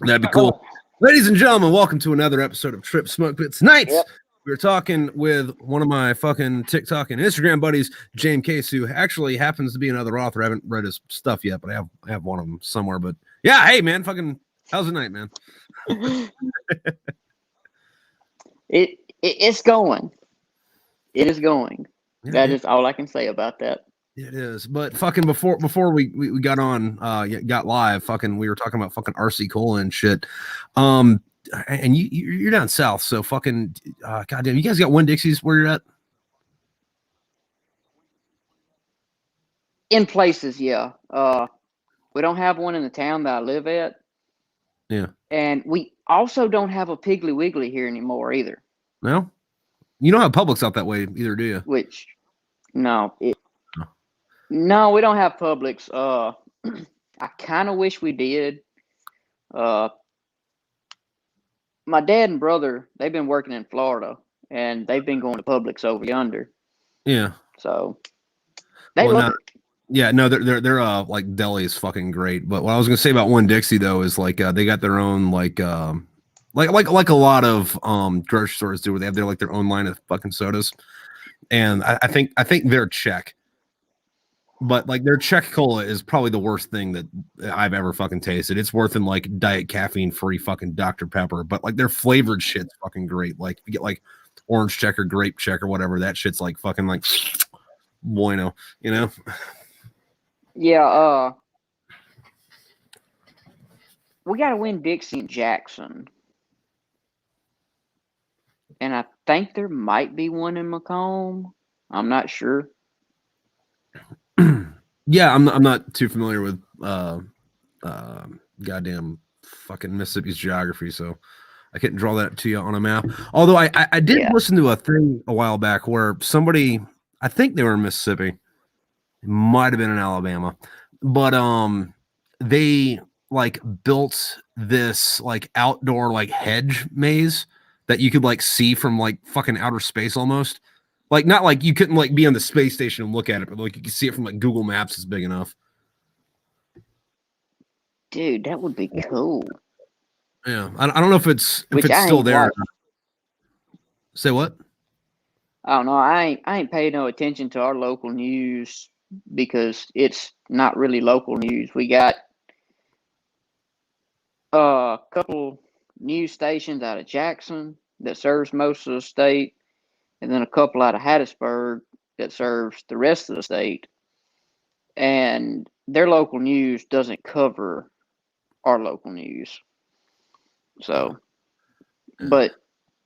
That'd be cool. Ladies and gentlemen, welcome to another episode of Trip Smoke Pit. Tonight, Yep. we're talking with one of my fucking TikTok and Instagram buddies, James Case, who actually happens to be another author. I haven't read his stuff yet, but I have one of them somewhere. But yeah, hey man, fucking how's the night, man? It's going. It is going. Yeah, That is all I can say about that. it is. But fucking before we got on, got live, fucking we were talking about fucking RC Cola and shit. And you're down south, so fucking goddamn, you guys got Winn-Dixies where you're at? In places, yeah. We don't have one in the town that I live at. Yeah. And we also don't have a Piggly Wiggly here anymore either. No? You don't have Publix out that way either, do you? Which, no, no, we don't have Publix. I kind of wish we did. My dad and brother, they've been working in Florida, and they've been going to Publix over yonder. Yeah. So they love it. Yeah, no, they're like deli is fucking great. But what I was gonna say about Winn-Dixie though is like they got their own like a lot of grocery stores do, where they have their own line of fucking sodas. And I think they're Czech. But like their Czech cola is probably the worst thing that I've ever fucking tasted. It's worse than like diet caffeine free fucking Dr. Pepper. But like their flavored shit's fucking great. Like you get like orange Czech or grape Czech or whatever. That shit's like fucking like bueno, you know? Yeah, we got to Winn-Dixie in Jackson. And I think there might be one in Macomb. I'm not sure. Yeah, I'm not too familiar with goddamn fucking Mississippi's geography, so I couldn't draw that to you on a map. Although I did listen to a thing a while back where somebody, I think they were in Mississippi, it might have been in Alabama, but they like built this like outdoor like hedge maze that you could like see from like fucking outer space almost. Like not like you couldn't like be on the space station and look at it, but like you can see it from like Google Maps. It's big enough. Dude, that would be cool. Yeah, I don't know if it's still there. Say what? I don't know. I ain't paid no attention to our local news because it's not really local news. We got a couple news stations out of Jackson that serves most of the state, and then a couple out of Hattiesburg that serves the rest of the state. And their local news doesn't cover our local news. So, but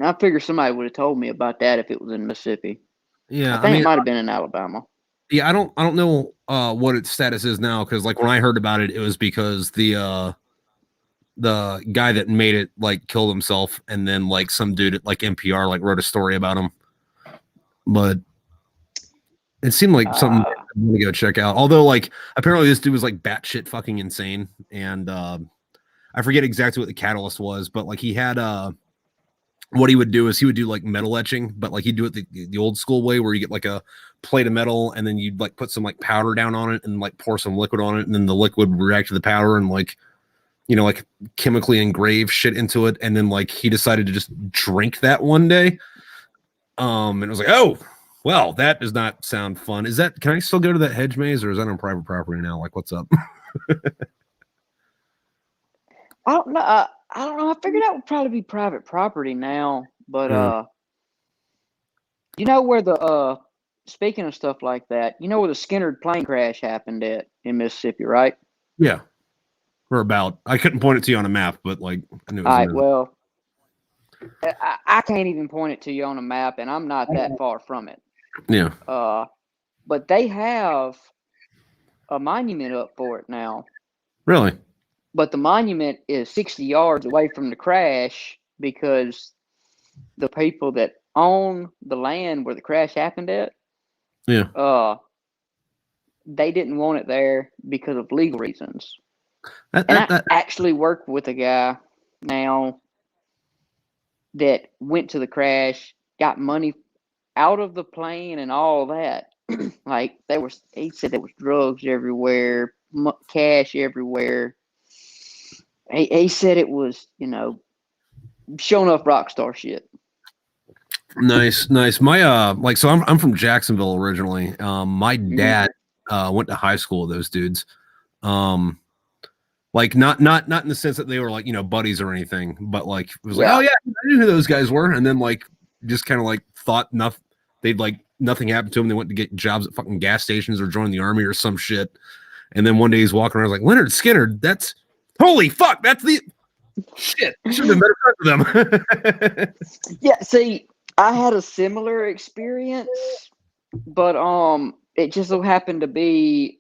I figure somebody would have told me about that if it was in Mississippi. Yeah, I think it might have been in Alabama. Yeah, I don't know what its status is now, because like when I heard about it, it was because the guy that made it like killed himself, and then like some dude at like NPR like wrote a story about him. But it seemed like something I'm gonna go check out. Although like apparently this dude was like batshit fucking insane, and I forget exactly what the catalyst was, but like he had what he would do is he would do like metal etching, but like he'd do it the old school way, where you get like a plate of metal and then you'd like put some like powder down on it and like pour some liquid on it, and then the liquid would react to the powder and like, you know, like chemically engrave shit into it. And then like he decided to just drink that one day. And it was like, oh, well, that does not sound fun. Is that, can I still go to that hedge maze, or is that on private property now? Like, what's up? I don't know. I don't know. I figured that would probably be private property now, but you know where the speaking of stuff like that, you know where the Skinnerd plane crash happened at in Mississippi, right? Yeah, or about. I couldn't point it to you on a map, but like I knew. All right. Well, I can't even point it to you on a map, and I'm not that far from it. Yeah. But they have a monument up for it now. Really? But the monument is 60 yards away from the crash because the people that own the land where the crash happened at, they didn't want it there because of legal reasons. I actually work with a guy now that went to the crash, got money out of the plane and all that. Like he said there was drugs everywhere, cash everywhere. he said it was, showing off rock star shit. Nice. My so I'm from Jacksonville originally. My dad went to high school with those dudes. Like not in the sense that they were like, buddies or anything, but like it was like, oh yeah, I knew who those guys were, and then like just kind of like thought nothing happened to them. They went to get jobs at fucking gas stations or join the army or some shit. And then one day he's walking around like, Leonard Skinner, that's holy fuck, that's the shit. Should have been better friends with them. Yeah, see, I had a similar experience, but it just so happened to be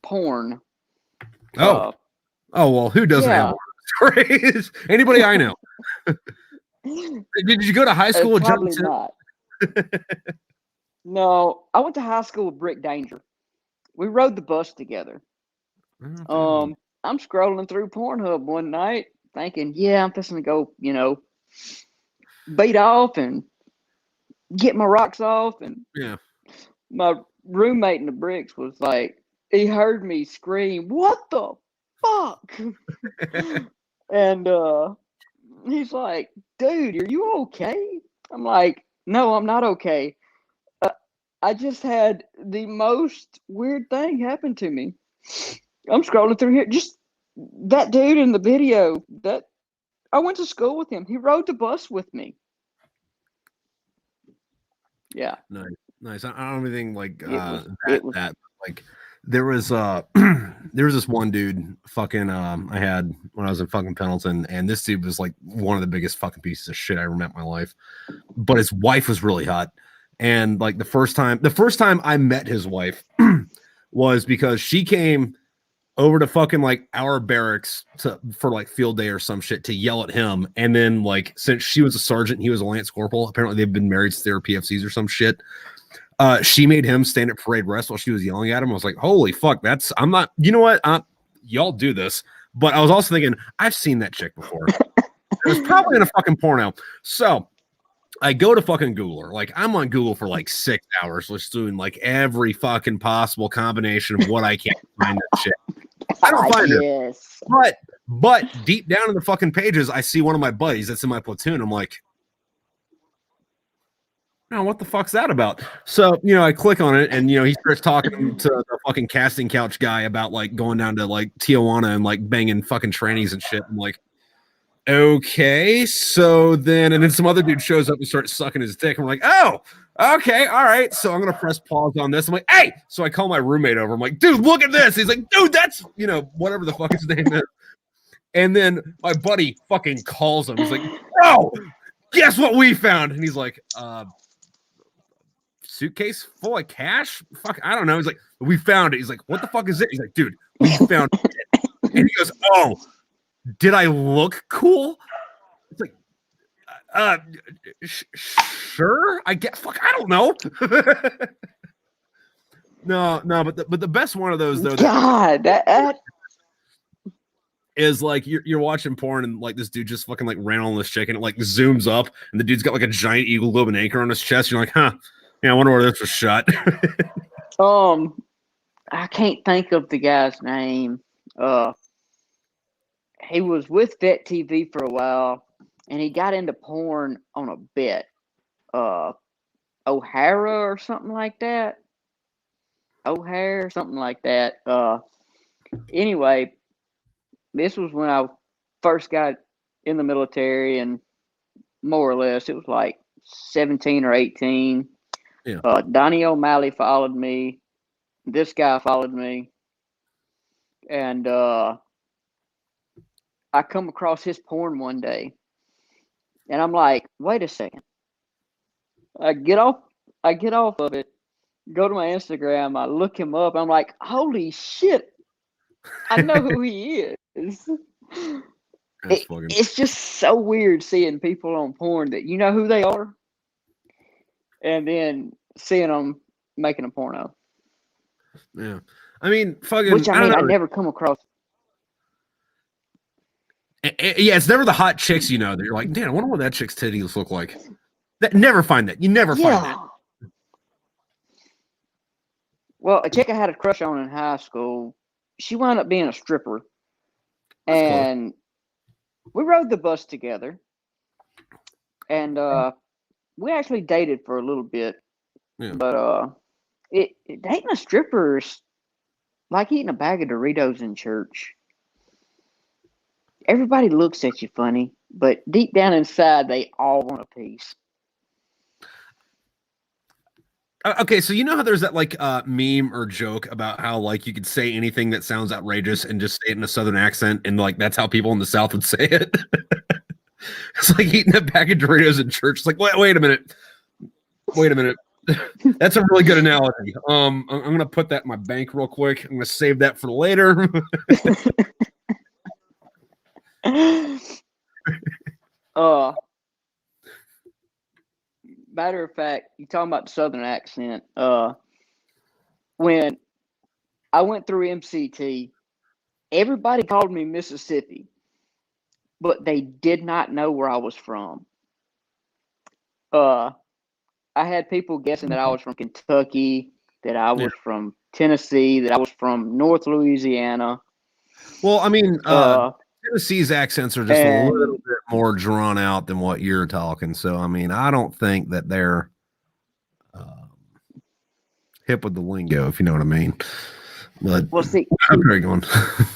porn. Oh well, who doesn't have stories? Anybody I know. Did you go to high school with Probably not. No, I went to high school with Brick Danger. We rode the bus together. I'm scrolling through Pornhub one night thinking, yeah, I'm fixing to go, beat off and get my rocks off. And my roommate in the bricks was like, he heard me scream, what the fuck? And he's like, dude, are you okay? I'm like, no, I'm not okay. I just had the most weird thing happen to me. I'm scrolling through here. Just that dude in the video that I went to school with him. He rode the bus with me. Yeah. Nice. I don't have anything like that. Like there was this one dude fucking I had when I was in fucking Pendleton, and this dude was like one of the biggest fucking pieces of shit I ever met in my life. But his wife was really hot. And like the first time I met his wife was because she came over to fucking like our barracks for like field day or some shit to yell at him. And then like, since she was a sergeant, he was a Lance Corporal. Apparently they've been married since they were PFCs or some shit. She made him stand at parade rest while she was yelling at him. I was like, holy fuck, I'm not, you know what? Y'all do this. But I was also thinking, I've seen that chick before. It was probably in a fucking porno. So I go to fucking Google her. Like I'm on Google for like 6 hours, just doing like every fucking possible combination of what I can find that shit. I don't find it. But deep down in the fucking pages, I see one of my buddies that's in my platoon. I'm like, no, what the fuck's that about? So, I click on it and, he starts talking to the fucking casting couch guy about like going down to like Tijuana and like banging fucking trannies and shit. I'm like, okay. So then some other dude shows up and starts sucking his dick. I'm like, oh, okay. All right. So I'm going to press pause on this. I'm like, hey. So I call my roommate over. I'm like, dude, look at this. He's like, dude, that's, whatever the fuck his name is. And then my buddy fucking calls him. He's like, bro, guess what we found? And he's like, suitcase full of cash? Fuck, I don't know. He's like, we found it. He's like, what the fuck is it? He's like, dude, we found it. And he goes, oh, did I look cool? It's like, sure, I guess. Fuck, I don't know. no, but the best one of those though, God, that is like you're watching porn and like this dude just fucking like ran on this chick and it like zooms up and the dude's got like a giant eagle globe and anchor on his chest. You're like, huh? Yeah, I wonder where this was shot. I can't think of the guy's name. He was with Vet TV for a while, and he got into porn on a bet. O'Hara or something like that. O'Hare, something like that. Anyway, this was when I first got in the military, and more or less, it was like 17 or 18. Yeah. Donnie O'Malley followed me. This guy followed me. And I come across his porn one day. And I'm like, wait a second. I get off of it, go to my Instagram, I look him up, I'm like, holy shit. I know who he is. It's just so weird seeing people on porn that you know who they are. And then seeing them making a porno. Yeah. I mean, fucking. Which I mean, I never come across. Yeah, it's never the hot chicks, that you're like, damn, I wonder what that chick's titties look like. Never find that. You never find that. Well, a chick I had a crush on in high school, she wound up being a stripper. And we rode the bus together, and we actually dated for a little bit. Yeah. But dating a stripper is like eating a bag of Doritos in church. Everybody looks at you funny, but deep down inside, they all want a piece. Okay, so you know how there's that like meme or joke about how like you could say anything that sounds outrageous and just say it in a Southern accent, and like that's how people in the South would say it. It's like eating a bag of Doritos in church. It's like, wait a minute. That's a really good analogy. I'm gonna put that in my bank real quick. I'm gonna save that for later. Matter of fact, you talking about the Southern accent. When I went through MCT, everybody called me Mississippi, but they did not know where I was from. I had people guessing that I was from Kentucky, that I was from Tennessee, that I was from North Louisiana. Well, I mean, Tennessee's accents are just a little bit more drawn out than what you're talking. So, I mean, I don't think that they're hip with the lingo, if you know what I mean. But well, see, I'm very going.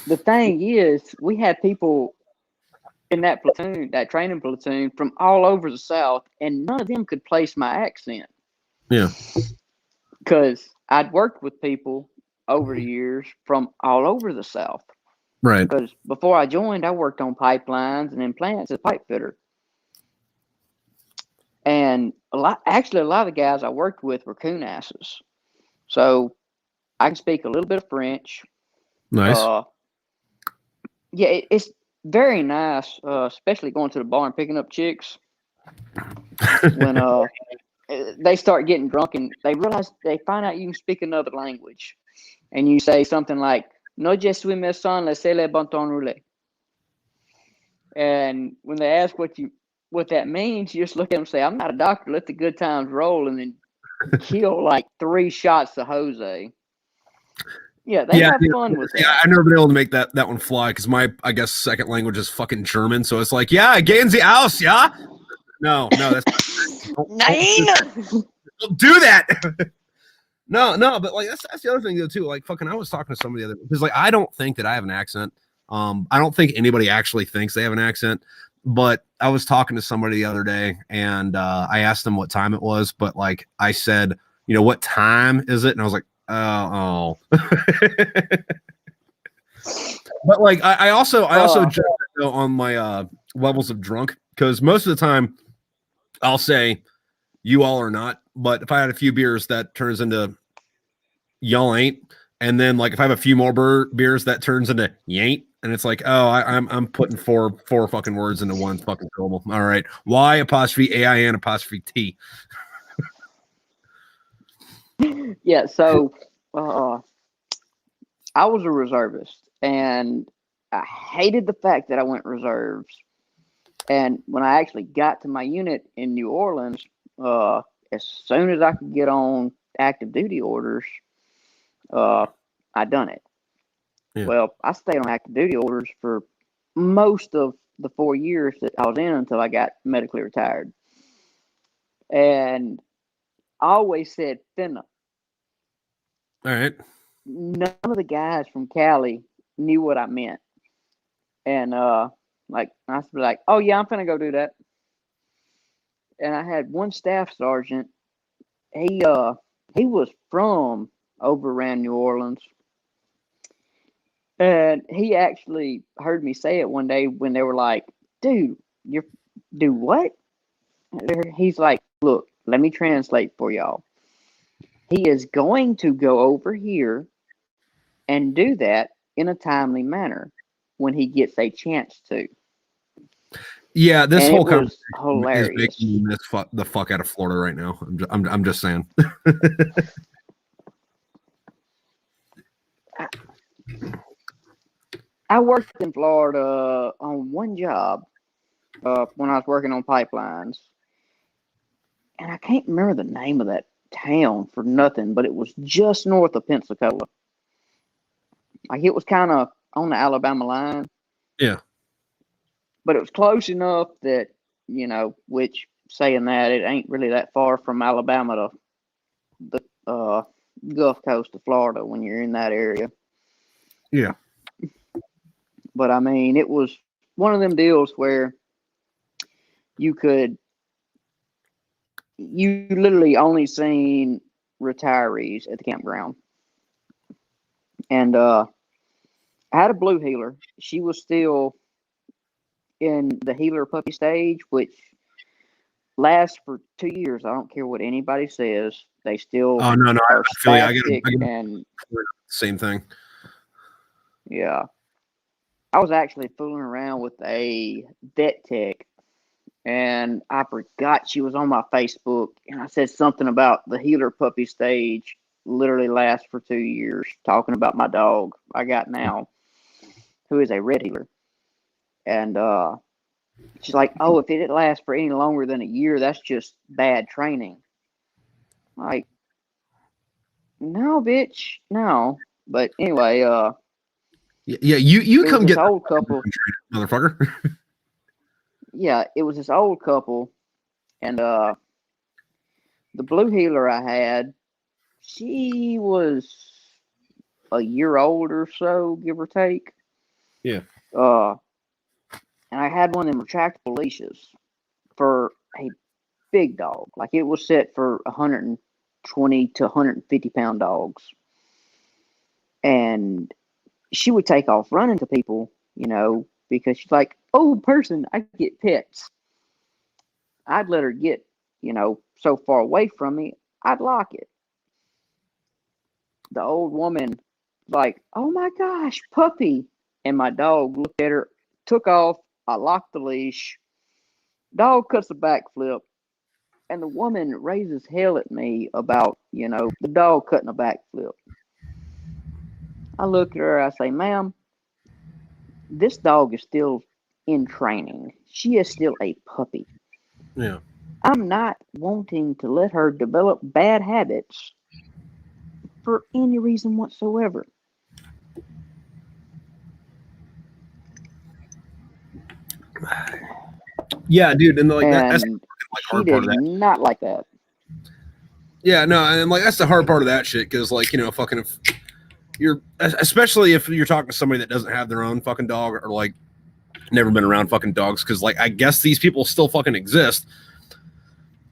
The thing is, we had people in that platoon, that training platoon, from all over the South, and none of them could place my accent. Yeah. Because I'd worked with people over the years from all over the South. Right. Because before I joined, I worked on pipelines and in plants as a pipe fitter. And a lot of the guys I worked with were coon asses. So I can speak a little bit of French. Nice. Yeah, it's very nice, especially going to the bar and picking up chicks. When they start getting drunk and they find out you can speak another language. And you say something like, "No, je suis médecin, laissez-le bon temps rouler." And when they ask what that means, you just look at them and say, "I'm not a doctor, let the good times roll," and then kill like 3 shots to Jose. Yeah, they have fun with that. Yeah, I've never been able to make that one fly because my, I guess, second language is fucking German. So it's like, yeah, gehen Sie aus, yeah? No, that's don't do that. No, but like that's the other thing though too. Like fucking, I was talking to somebody the other because like I don't think that I have an accent. I don't think anybody actually thinks they have an accent. But I was talking to somebody the other day and I asked them what time it was. But like I said, you know, what time is it? And I was like, oh. But like I also judge on my levels of drunk because most of the time I'll say you all are not. But if I had a few beers, that turns into y'all ain't. And then like if I have a few more beers, that turns into y'ain't. And it's like, oh, I'm putting four fucking words into one fucking syllable. All right. Y apostrophe AIN apostrophe T. Yeah, so I was a reservist and I hated the fact that I went reserves. And when I actually got to my unit in New Orleans, as soon as I could get on active duty orders, I done it. Yeah. Well, I stayed on active duty orders for most of the 4 years that I was in until I got medically retired. And I always said finna. All right. None of the guys from Cali knew what I meant. And like I was like, oh yeah, I'm finna go do that. And I had one staff sergeant. He was from over around New Orleans. And he actually heard me say it one day when they were like, dude, you do what? He's like, look, let me translate for y'all. He is going to go over here and do that in a timely manner when he gets a chance to. Yeah, this whole conversation hilarious. Is making me miss the fuck out of Florida right now. I'm just saying. I worked in Florida on one job when I was working on pipelines. And I can't remember the name of that town for nothing, but it was just north of Pensacola. Like it was kind of on the Alabama line. Yeah. but it was close enough that, which saying that, it ain't really that far from Alabama to the Gulf Coast of Florida when you're in that area. Yeah. But I mean, it was one of them deals where you literally only seen retirees at the campground. And I had a blue heeler. She was still in the heeler puppy stage, which lasts for 2 years. I don't care what anybody says. They still I feel you. I get and same thing. Yeah. I was actually fooling around with a vet tech, and I forgot she was on my Facebook, and I said something about the heeler puppy stage literally lasts for 2 years, talking about my dog I got now, who is a red heeler. And she's like, oh, if it didn't last for any longer than a year, that's just bad training. Like, no, bitch, no. But anyway, yeah, you come get old couple, motherfucker. Yeah, it was this old couple, and the blue heeler I had, she was a year old or so, give or take. Yeah. And I had one of them retractable leashes for a big dog. Like, it was set for 120 to 150 pound dogs. And she would take off running to people, because she's like, oh, person, I get pets. I'd let her get, so far away from me, I'd lock it. The old woman, like, oh my gosh, puppy. And my dog looked at her, took off. I locked the leash. Dog cuts a backflip. And the woman raises hell at me about, the dog cutting a backflip. I look at her, I say, ma'am, this dog is still in training. She is still a puppy. Yeah. I'm not wanting to let her develop bad habits for any reason whatsoever. Yeah, dude, and that's she did not like that. Yeah, no, and that's the hard part of that shit, because fucking if you're, especially if you're talking to somebody that doesn't have their own fucking dog, or never been around fucking dogs, because I guess these people still fucking exist.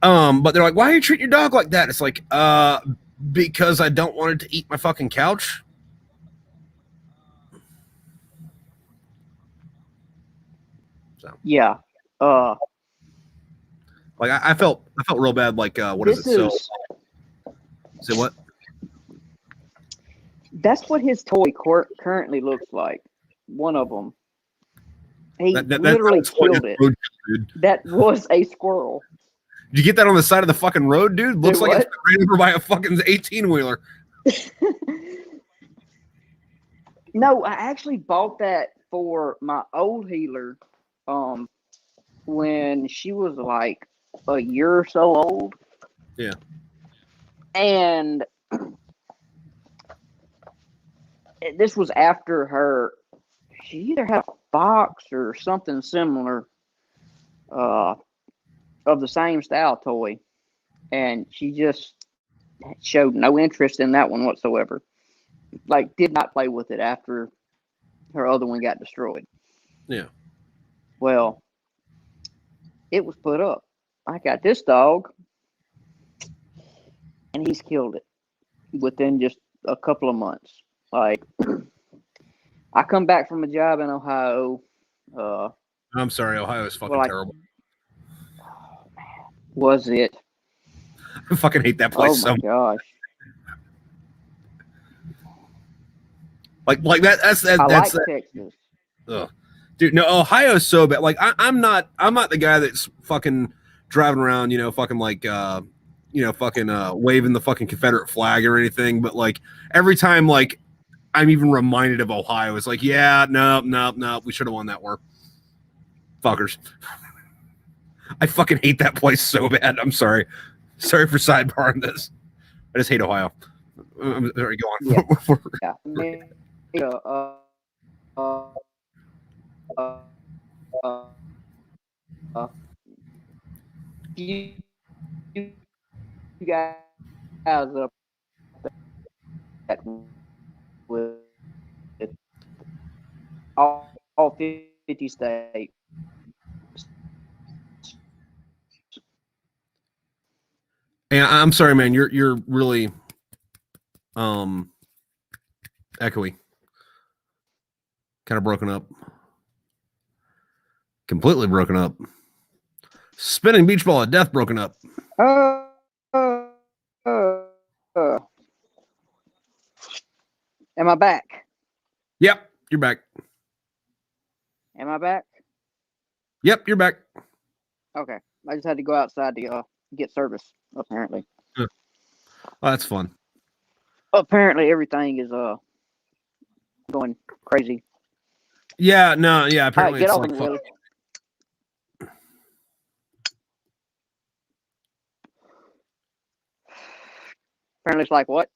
But they're like, why are you treating your dog like that? It's like, because I don't want it to eat my fucking couch. So yeah, I felt real bad. What is it? So, say what? That's what his toy currently looks like. One of them. He literally killed it. Road, that was a squirrel. Did you get that on the side of the fucking road, dude? Looks like it's ran over by a fucking 18-wheeler. No, I actually bought that for my old heeler when she was like a year or so old. Yeah. And this was after her. She either had a box or something similar of the same style toy, and she just showed no interest in that one whatsoever. Did not play with it after her other one got destroyed. Yeah. Well, it was put up. I got this dog, and he's killed it within just a couple of months. I come back from a job in Ohio. I'm sorry, Ohio is fucking terrible. Oh, man. Was it? I fucking hate that place so much. Oh my gosh. That's Texas. Ugh. Dude, no, Ohio's so bad. I'm not the guy that's fucking driving around, fucking waving the fucking Confederate flag or anything, but every time I'm even reminded of Ohio, it's no, we should have won that war. Fuckers. I fucking hate that place so bad. I'm sorry. Sorry for sidebarring this. I just hate Ohio. I'm sorry, go on. Yeah. you guys up that with all 50 states. Yeah, I'm sorry, man. You're really echoey. Kind of broken up. Completely broken up. Spinning beach ball of death broken up. Am I back? Yep, you're back. Am I back? Yep, you're back. Okay. I just had to go outside to get service, apparently. Oh, that's fun. Apparently everything is going crazy. Yeah, no, yeah, apparently right, it's like Willie. Apparently it's like what?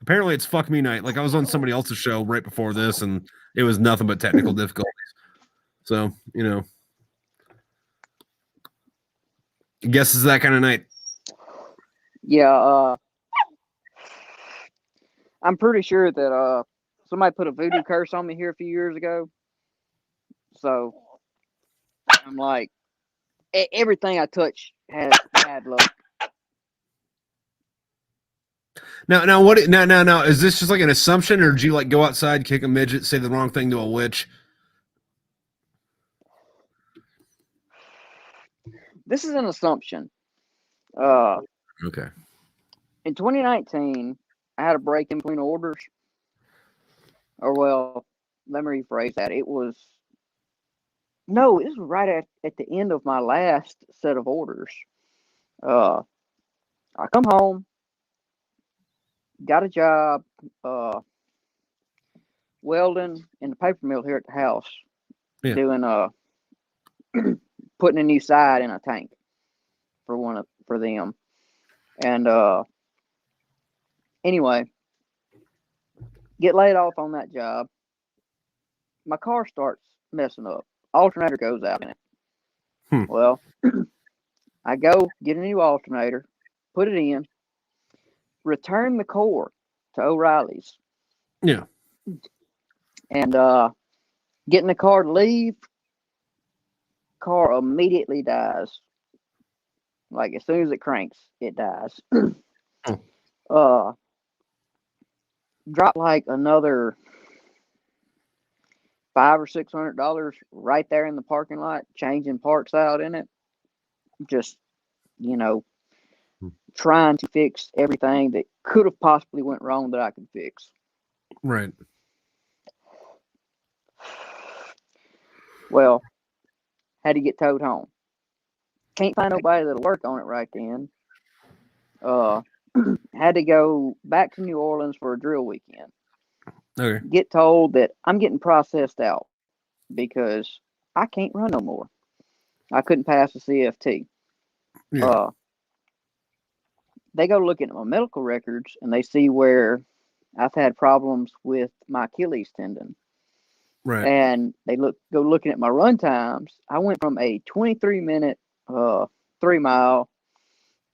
Apparently it's fuck me night. Like I was on somebody else's show right before this and it was nothing but technical difficulties. So, you know. I guess it's that kind of night. Yeah, I'm pretty sure that somebody put a voodoo curse on me here a few years ago. So I'm like, everything I touch has bad luck. Now, what? Now, is this just like an assumption, or do you like go outside, kick a midget, say the wrong thing to a witch? This is an assumption. Okay. In 2019, I had a break in between orders. Or well, let me rephrase that. It was right at the end of my last set of orders. I come home, got a job welding in the paper mill here at the house, doing putting a new side in a tank for them. And anyway, get laid off on that job. My car starts messing up. Alternator goes out in it. Well, I go get a new alternator, put it in, return the core to O'Reilly's. Yeah. And getting the car to leave, car immediately dies. Like as soon as it cranks, it dies. Drop like another $500 or $600 right there in the parking lot, changing parts out in it. Just, trying to fix everything that could have possibly went wrong that I could fix. Right. Well, had to get towed home. Can't find nobody that'll work on it right then. Had to go back to New Orleans for a drill weekend. Okay. Get told that I'm getting processed out because I can't run no more. I couldn't pass the CFT. Yeah. They go looking at my medical records and they see where I've had problems with my Achilles tendon. Right. And they go looking at my run times. I went from a 23-minute 3 mile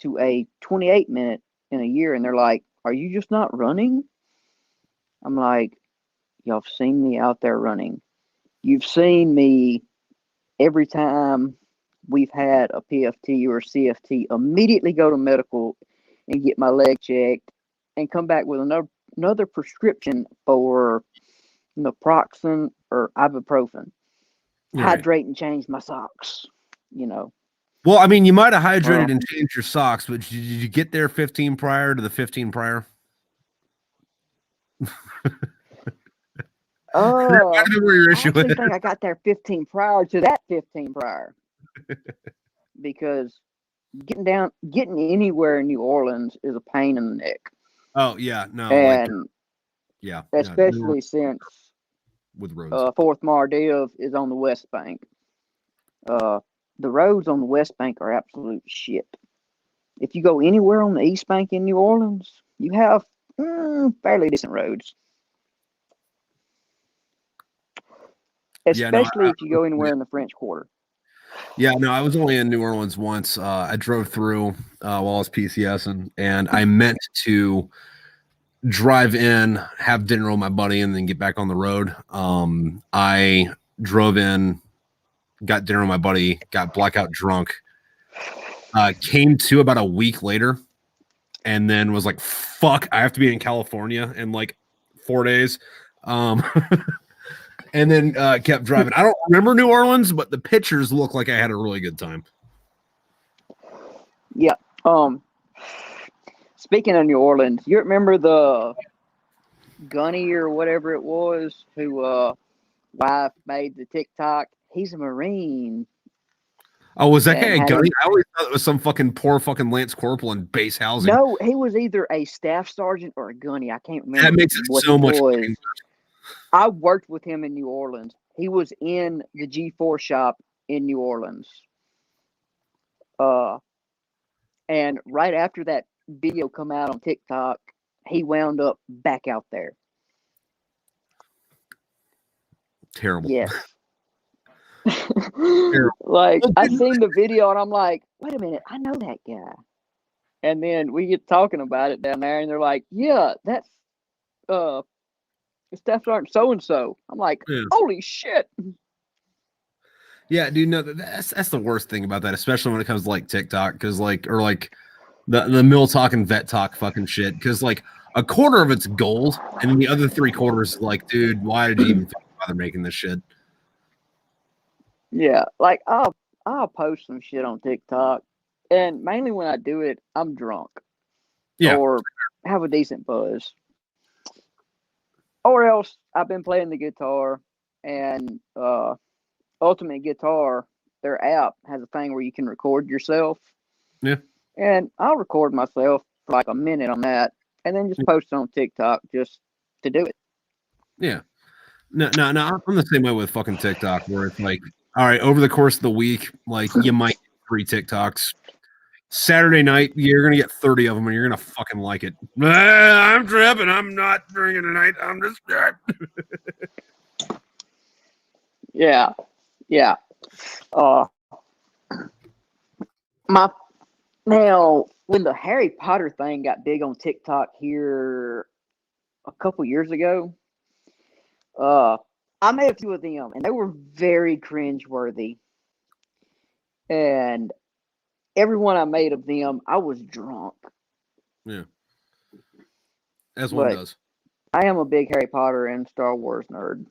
to a 28-minute in a year. And they're like, "Are you just not running?" I'm like, "Y'all have seen me out there running. You've seen me every time we've had a PFT or a CFT, immediately go to medical and get my leg checked and come back with another prescription for naproxen or ibuprofen. Right. Hydrate and change my socks, Well, I mean, you might have hydrated and changed your socks, but did you get there 15 prior to the 15 prior? I actually think I got there 15 prior to that 15 prior. Because getting anywhere in New Orleans is a pain in the neck. Oh yeah, no, and yeah, especially since with roads. Fort Mardiv is on the West Bank. The roads on the West Bank are absolute shit. If you go anywhere on the East Bank in New Orleans, you have fairly decent roads. Especially if you go anywhere in the French Quarter. Yeah, no, I was only in New Orleans once. I drove through while I was PCS, and I meant to drive in, have dinner with my buddy, and then get back on the road. I drove in, got dinner with my buddy, got blackout drunk, came to about a week later, and then was like, fuck, I have to be in California in like 4 days. And then kept driving. I don't remember New Orleans, but the pictures look like I had a really good time. Yeah. Speaking of New Orleans, you remember the Gunny or whatever it was who wife made the TikTok? He's a Marine. Oh, was that guy a Gunny? I always thought it was some fucking poor fucking Lance Corporal in base housing. No, he was either a staff sergeant or a Gunny. I can't remember. That makes it so much. I worked with him in New Orleans. He was in the G4 shop in New Orleans. And right after that video come out on TikTok, he wound up back out there. Terrible. Yes. Like, I seen the video and I'm like, wait a minute, I know that guy. And then we get talking about it down there and they're like, yeah, that's Staff Sergeant so-and-so. I'm like, holy shit. Yeah, dude, no, that's the worst thing about that, especially when it comes to like TikTok, because like, or like the mill talk and vet talk fucking shit, because like a quarter of it's gold and then the other 3/4 like, dude, why did you even bother making this shit? Yeah, like I'll post some shit on TikTok, and mainly when I do it, I'm drunk, or have a decent buzz, or else I've been playing the guitar, and Ultimate Guitar, their app has a thing where you can record yourself. Yeah, and I'll record myself for like a minute on that, and then just post it on TikTok just to do it. Yeah, no, I'm the same way with fucking TikTok, where it's like, all right, over the course of the week, like you might get 3 TikToks. Saturday night, you're gonna get 30 of them, and you're gonna fucking like it. I'm tripping. I'm not drinking tonight. I'm just. Yeah. Now when the Harry Potter thing got big on TikTok here a couple years ago, I made a few of them, and they were very cringeworthy. And every one I made of them, I was drunk. Yeah. As one does. I am a big Harry Potter and Star Wars nerd.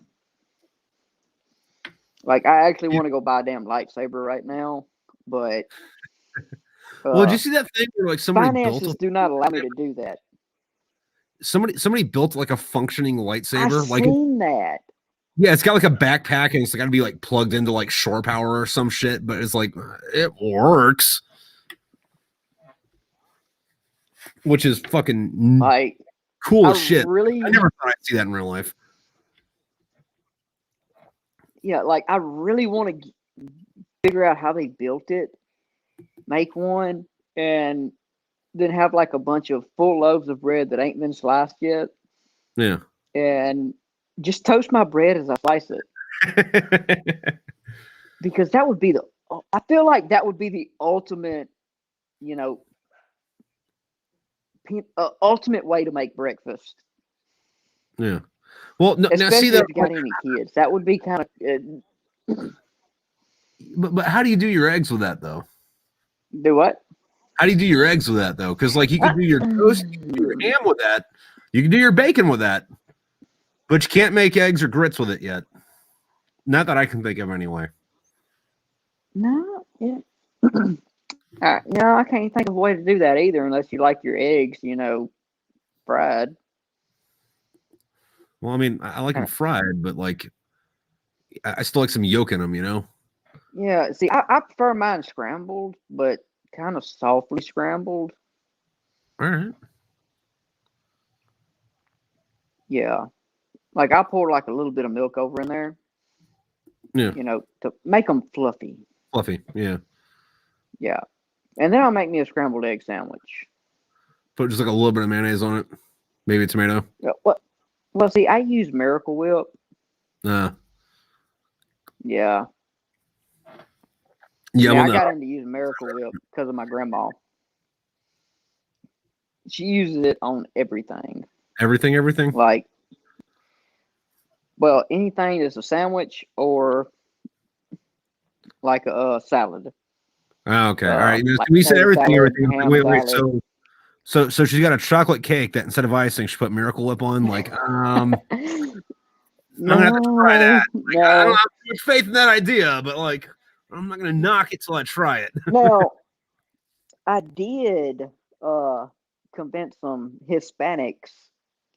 Like, I actually want to go buy a damn lightsaber right now, but well, did you see that thing where like somebody finances do not allow me to do that? Somebody built like a functioning lightsaber. I've seen that. Yeah, it's got like a backpack and it's got to be like plugged into like shore power or some shit, but it's like it works, which is fucking like cool as shit. I never thought I'd see that in real life. Yeah, like I really want to figure out how they built it, make one, and then have like a bunch of full loaves of bread that ain't been sliced yet. Yeah. And just toast my bread as I slice it. Because that would be I feel like that would be the ultimate, ultimate way to make breakfast. Yeah. Well, no, especially now see that if you got any kids, that would be kind of. But how do you do your eggs with that though? Do what? How do you do your eggs with that though? Because like you can do your toast, you can do your ham with that, you can do your bacon with that, but you can't make eggs or grits with it yet. Not that I can think of anyway. No, yeah. I can't think of a way to do that either, unless you like your eggs, fried. Well, I mean, I like them fried, but like, I still like some yolk in them, Yeah, see, I prefer mine scrambled, but kind of softly scrambled. All right. Yeah, like I pour like a little bit of milk over in there. Yeah. To make them fluffy. Fluffy, yeah. Yeah, and then I'll make me a scrambled egg sandwich. Put just like a little bit of mayonnaise on it, maybe a tomato. Well, see, I use Miracle Whip. Yeah. Yeah, I got into using Miracle Whip because of my grandma. She uses it on everything. Everything? Like, well, anything that's a sandwich or like a salad. Oh, okay. All right. Like we said everything. Salad, wait. So she's got a chocolate cake that instead of icing, she put Miracle Whip on. Like, I'm gonna have to try that. Like, no. I don't have much faith in that idea, but like, I'm not gonna knock it till I try it. Now, I did convince some Hispanics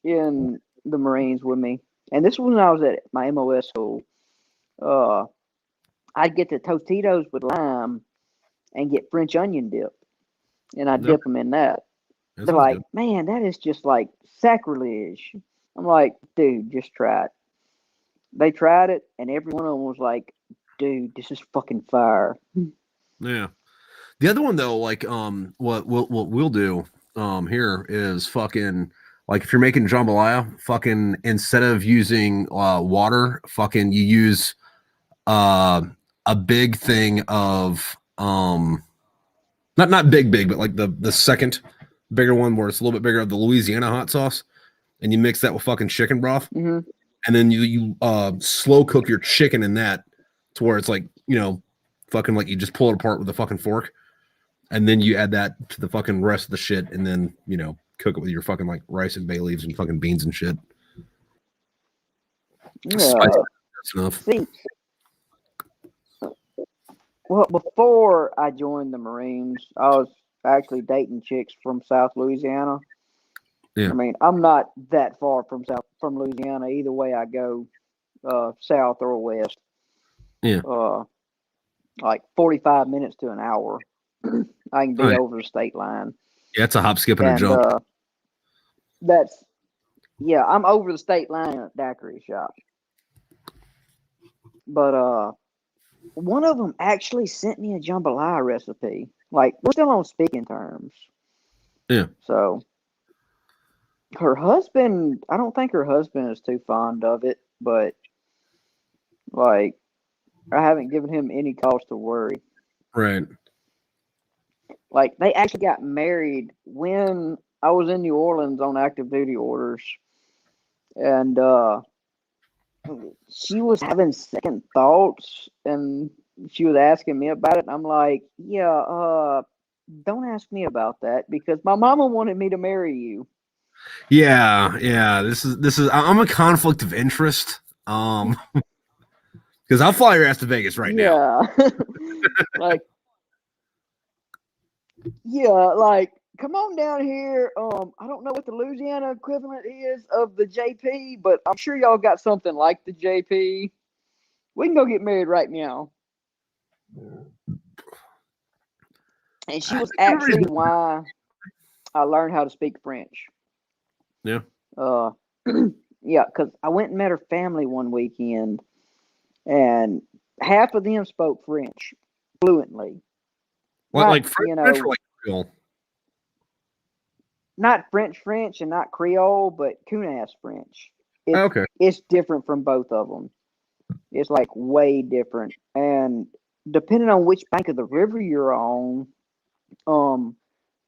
in the Marines with me, and this was when I was at my MOS school. I'd get the Tostitos with lime and get French onion dip, and I'd dip them in that. They're like, good. Man, that is just like sacrilege. I'm like, dude, just try it. They tried it, and every one of them was like, dude, this is fucking fire. Yeah. The other one though, like, what we'll do here is fucking, like, if you're making jambalaya, fucking instead of using water, fucking you use a big thing of not big, but like the second bigger one where it's a little bit bigger of the Louisiana hot sauce, and you mix that with fucking chicken broth, and then you slow cook your chicken in that to where it's like, you know, fucking like you just pull it apart with a fucking fork, and then you add that to the fucking rest of the shit, and then, you know, cook it with your fucking like rice and bay leaves and fucking beans and shit. Yeah. That's enough. See, well, before I joined the Marines, I was actually dating chicks from South Louisiana. Yeah. I mean, I'm not that far from Louisiana. Either way I go, south or west. Yeah. Like 45 minutes to an hour. I can be over the state line. Yeah, it's a hop, skip, and a jump. I'm over the state line at Daiquiri shop. But one of them actually sent me a jambalaya recipe. Like, we're still on speaking terms. Yeah. So her husband, I don't think her husband is too fond of it, but like, I haven't given him any cause to worry. Right. Like, they actually got married when I was in New Orleans on active duty orders, and she was having second thoughts, and she was asking me about it. And I'm like, yeah, don't ask me about that because my mama wanted me to marry you. Yeah. This is. I'm a conflict of interest. Because I'll fly your ass to Vegas right now. Like, come on down here. I don't know what the Louisiana equivalent is of the JP, but I'm sure y'all got something like the JP. We can go get married right now. And she was actually why I learned how to speak French. Yeah. Yeah, because I went and met her family one weekend, and half of them spoke French fluently. What, like French, or like Creole? Not French and not Creole, but Kunas French. Okay. It's different from both of them. It's like way different. And depending on which bank of the river you're on,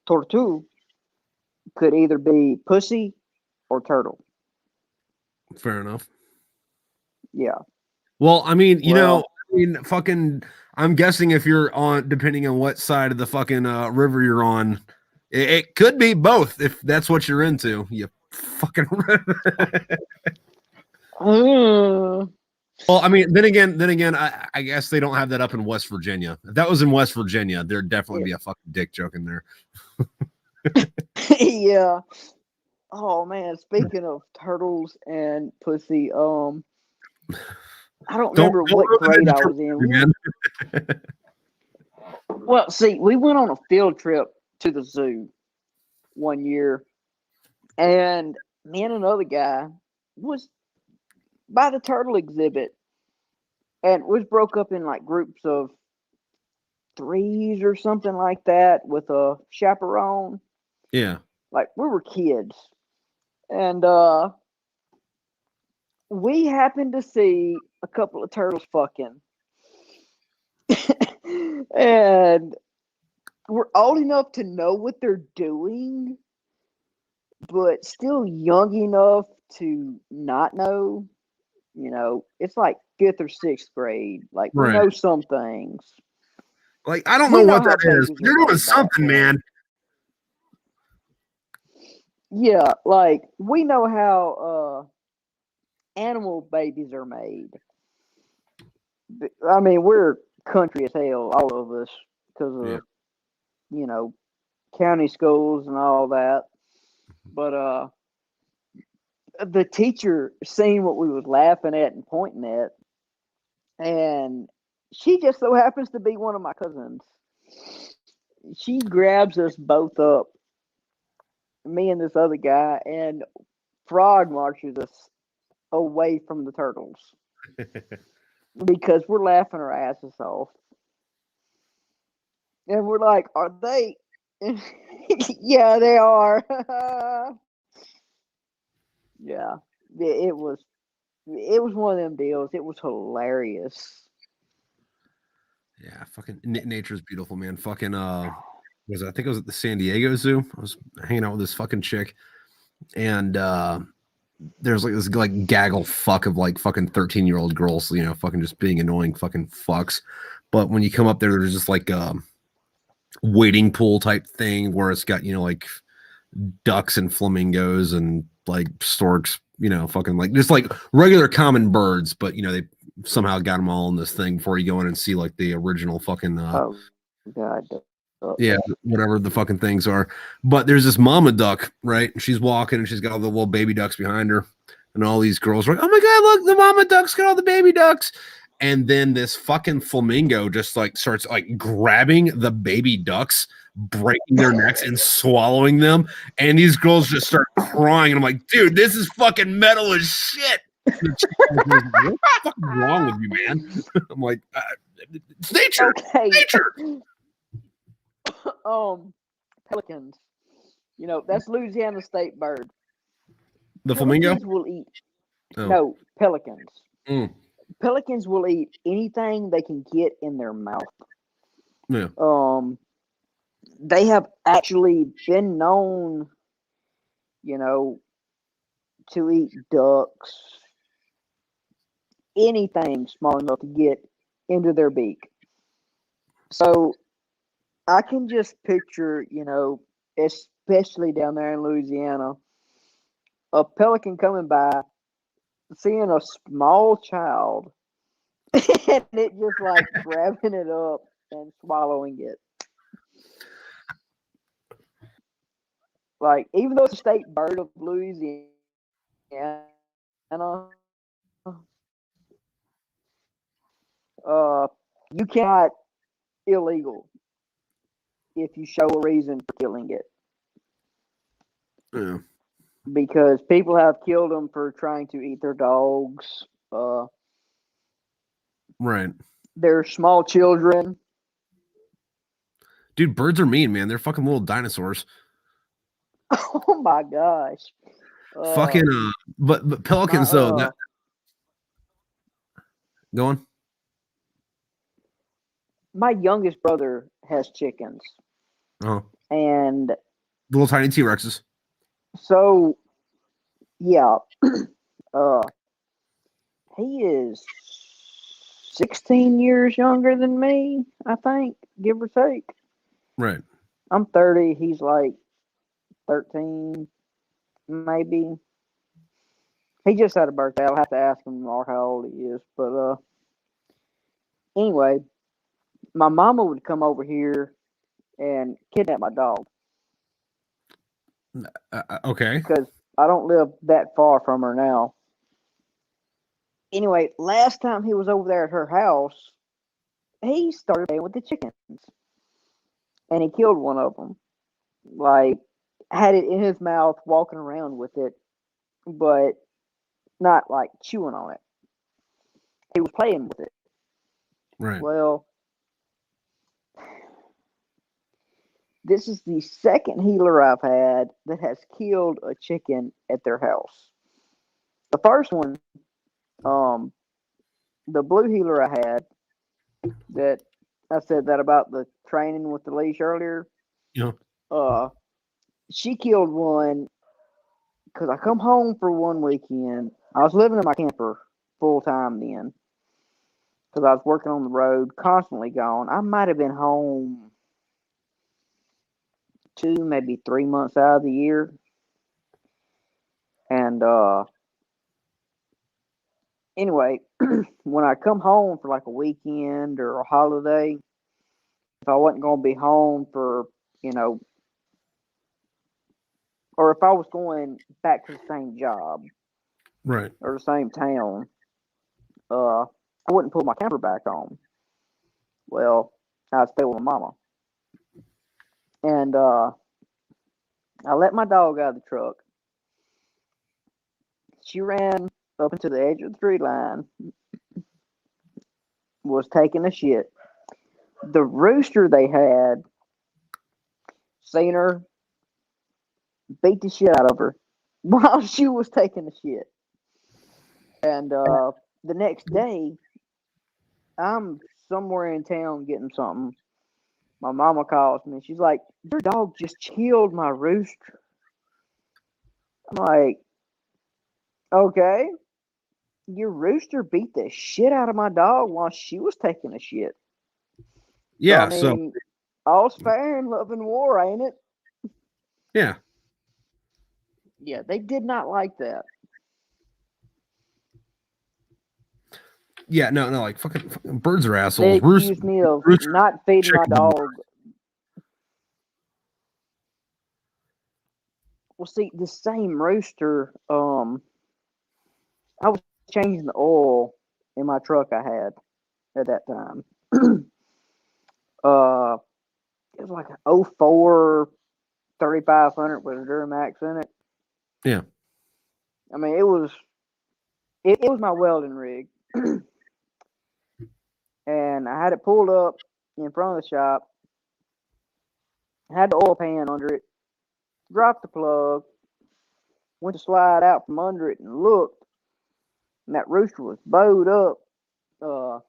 tortue could either be pussy or turtle. Fair enough. Yeah. Well, I mean, fucking, I'm guessing if you're on, depending on what side of the fucking river you're on, it could be both if that's what you're into. You fucking. Well, I mean, then again, I guess they don't have that up in West Virginia. If that was in West Virginia, there'd definitely be a fucking dick joke in there. Yeah. Oh man, speaking of turtles and pussy, I don't remember what grade I was in. Well, see, we went on a field trip to the zoo one year, and me and another guy was by the turtle exhibit, and was broke up in like groups of 3s or something like that with a chaperone. Yeah. Like, we were kids. And we happened to see a couple of turtles fucking. And we're old enough to know what they're doing, but still young enough to not know. You know, it's like 5th or 6th grade. Like, we Right. know some things. Like, I don't know what that is. They're doing something, man. Yeah, like, we know how animal babies are made. I mean, we're country as hell, all of us, because of, you know, county schools and all that. But the teacher seen what we was laughing at and pointing at, and she just so happens to be one of my cousins. She grabs us both up, me and this other guy, and frog marches us away from the turtles because we're laughing our asses off. And we're like, are they? Yeah, they are. Yeah, it was one of them deals. It was hilarious. Yeah, fucking nature's beautiful, man. Fucking I think it was at the San Diego Zoo. I was hanging out with this fucking chick, and there's like this like gaggle fuck of like fucking 13-year-old girls, you know, fucking just being annoying fucking fucks. But when you come up there, there's just like wading pool type thing where it's got, you know, like ducks and flamingos and like storks, you know, fucking like just like regular common birds, but you know, they somehow got them all in this thing before you go in and see like the original fucking Oh God. yeah, whatever the fucking things are. But there's this mama duck, right? She's walking and she's got all the little baby ducks behind her, and all these girls are like, oh my God, look, the mama duck's got all the baby ducks. And then this fucking flamingo just like starts like grabbing the baby ducks, breaking their necks and swallowing them. And these girls just start crying. And I'm like, dude, this is fucking metal as shit. What's fucking wrong with you, man? I'm like, it's nature. Okay. Nature. Pelicans. You know, that's Louisiana state bird. The flamingo? Pelicans will eat. Oh. No, pelicans. Mm. Pelicans will eat anything they can get in their mouth. Yeah. They have actually been known, you know, to eat ducks, anything small enough to get into their beak. So I can just picture, you know, especially down there in Louisiana, a pelican coming by, seeing a small child, and it just like grabbing it up and swallowing it. Like, even though it's a state bird of Louisiana, you cannot illegal if you show a reason for killing it. Yeah. Because people have killed them for trying to eat their dogs. Right. They're small children. Dude, birds are mean, man. They're fucking little dinosaurs. Oh my gosh. Fucking but pelicans though. Go on. My youngest brother has chickens. Oh. And little tiny T-Rexes. So yeah. He is 16 years younger than me, I think, give or take. Right. I'm 30. He's like 13, maybe. He just had a birthday. I'll have to ask him more how old he is. But anyway, my mama would come over here and kidnap my dog. Okay. Because I don't live that far from her now. Anyway, last time he was over there at her house, he started playing with the chickens. And he killed one of them. Like, had it in his mouth, walking around with it, but not like chewing on it. He was playing with it. Right. Well, this is the second healer I've had that has killed a chicken at their house. The first one, the blue healer I had, that I said that about the training with the leash earlier. Yeah. She killed one because I come home for one weekend. I was living in my camper full time then because I was working on the road, constantly gone. I might have been home 2, maybe 3 months out of the year. And anyway, when I come home for like a weekend or a holiday, if I wasn't going to be home for, or if I was going back to the same job, right, or the same town, I wouldn't pull my camper back on. Well, I'd stay with my mama. And I let my dog out of the truck. She ran up into the edge of the tree line, was taking a shit. The rooster they had seen her, beat the shit out of her while she was taking a shit. And the next day, I'm somewhere in town getting something. My mama calls me. She's like, "Your dog just killed my rooster." I'm like, "Okay. Your rooster beat the shit out of my dog while she was taking a shit." Yeah. So, all's fair in love and war, ain't it? Yeah. Yeah, they did not like that. Yeah, no, like fucking birds are assholes. They accused me of not feeding my dog. Well, see, the same rooster, I was changing the oil in my truck I had at that time. It was like an 04 3500 with a Duramax in it. Yeah. I mean, it was my welding rig. And I had it pulled up in front of the shop. I had the oil pan under it. Dropped the plug. Went to slide out from under it and looked. And that rooster was bowed up. I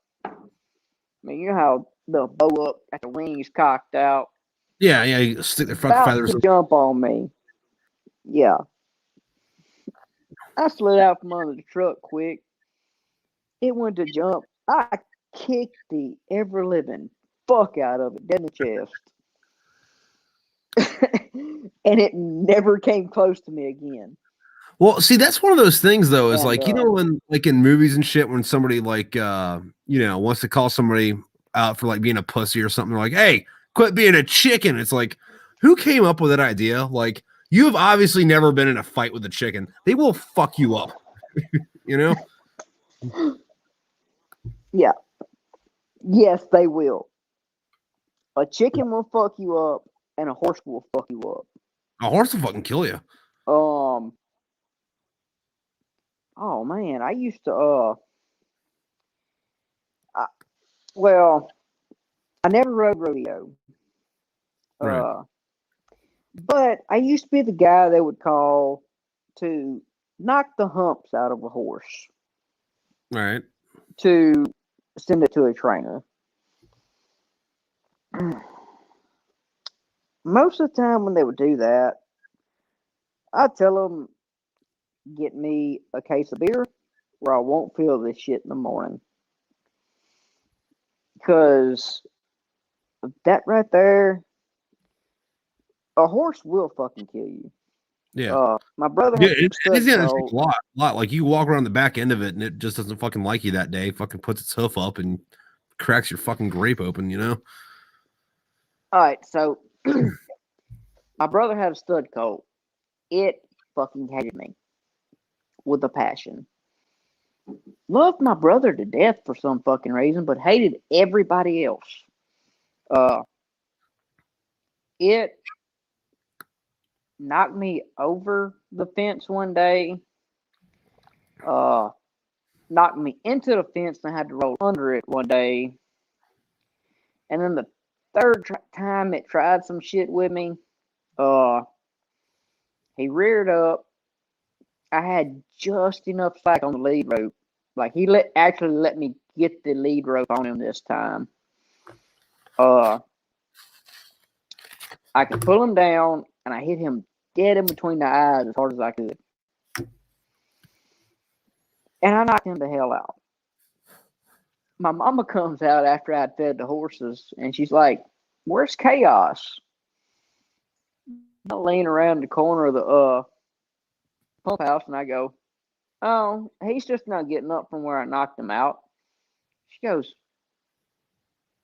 mean, you know how they'll bow up at the wings cocked out. Yeah, you stick their fucking feathers. To jump on me. Yeah. I slid out from under the truck quick. It went to jump. I kicked the ever living fuck out of it, dead in the chest. And it never came close to me again. Well, see, that's one of those things though, is like, when like in movies and shit, when somebody like wants to call somebody out for like being a pussy or something, they're like, "Hey, quit being a chicken." It's like, who came up with that idea? Like, you have obviously never been in a fight with a chicken. They will fuck you up. Yeah. Yes, they will. A chicken will fuck you up, and a horse will fuck you up. A horse will fucking kill you. Oh man, I used to I never rode rodeo. Right. But I used to be the guy they would call to knock the humps out of a horse. Right. To send it to a trainer. Most of the time when they would do that, I'd tell them, get me a case of beer where I won't feel this shit in the morning. Because that right there, a horse will fucking kill you. Yeah. My brother had a lot. Like, you walk around the back end of it and it just doesn't fucking like you that day. Fucking puts its hoof up and cracks your fucking grape open, All right, so my brother had a stud colt. It fucking hated me with a passion. Loved my brother to death for some fucking reason, but hated everybody else. It knocked me over the fence one day. Knocked me into the fence and I had to roll under it one day. And then the third time it tried some shit with me, he reared up. I had just enough slack on the lead rope. Like, he actually let me get the lead rope on him this time. I could pull him down, and I hit him dead in between the eyes as hard as I could. And I knocked him the hell out. My mama comes out after I'd fed the horses, and she's like, "Where's Chaos?" I lean around the corner of the pump house, and I go, "Oh, he's just not getting up from where I knocked him out." She goes,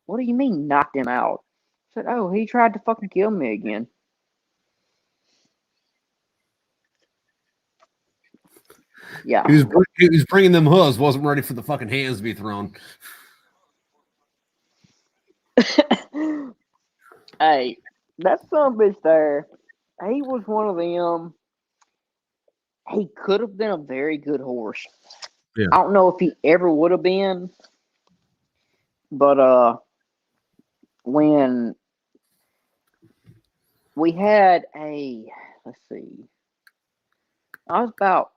"What do you mean knocked him out?" I said, "Oh, he tried to fucking kill me again." Yeah. He was bringing them hooves, wasn't ready for the fucking hands to be thrown. Hey, that son of a bitch there, he was one of them. He could have been a very good horse. Yeah. I don't know if he ever would have been, but when we had let's see, I was about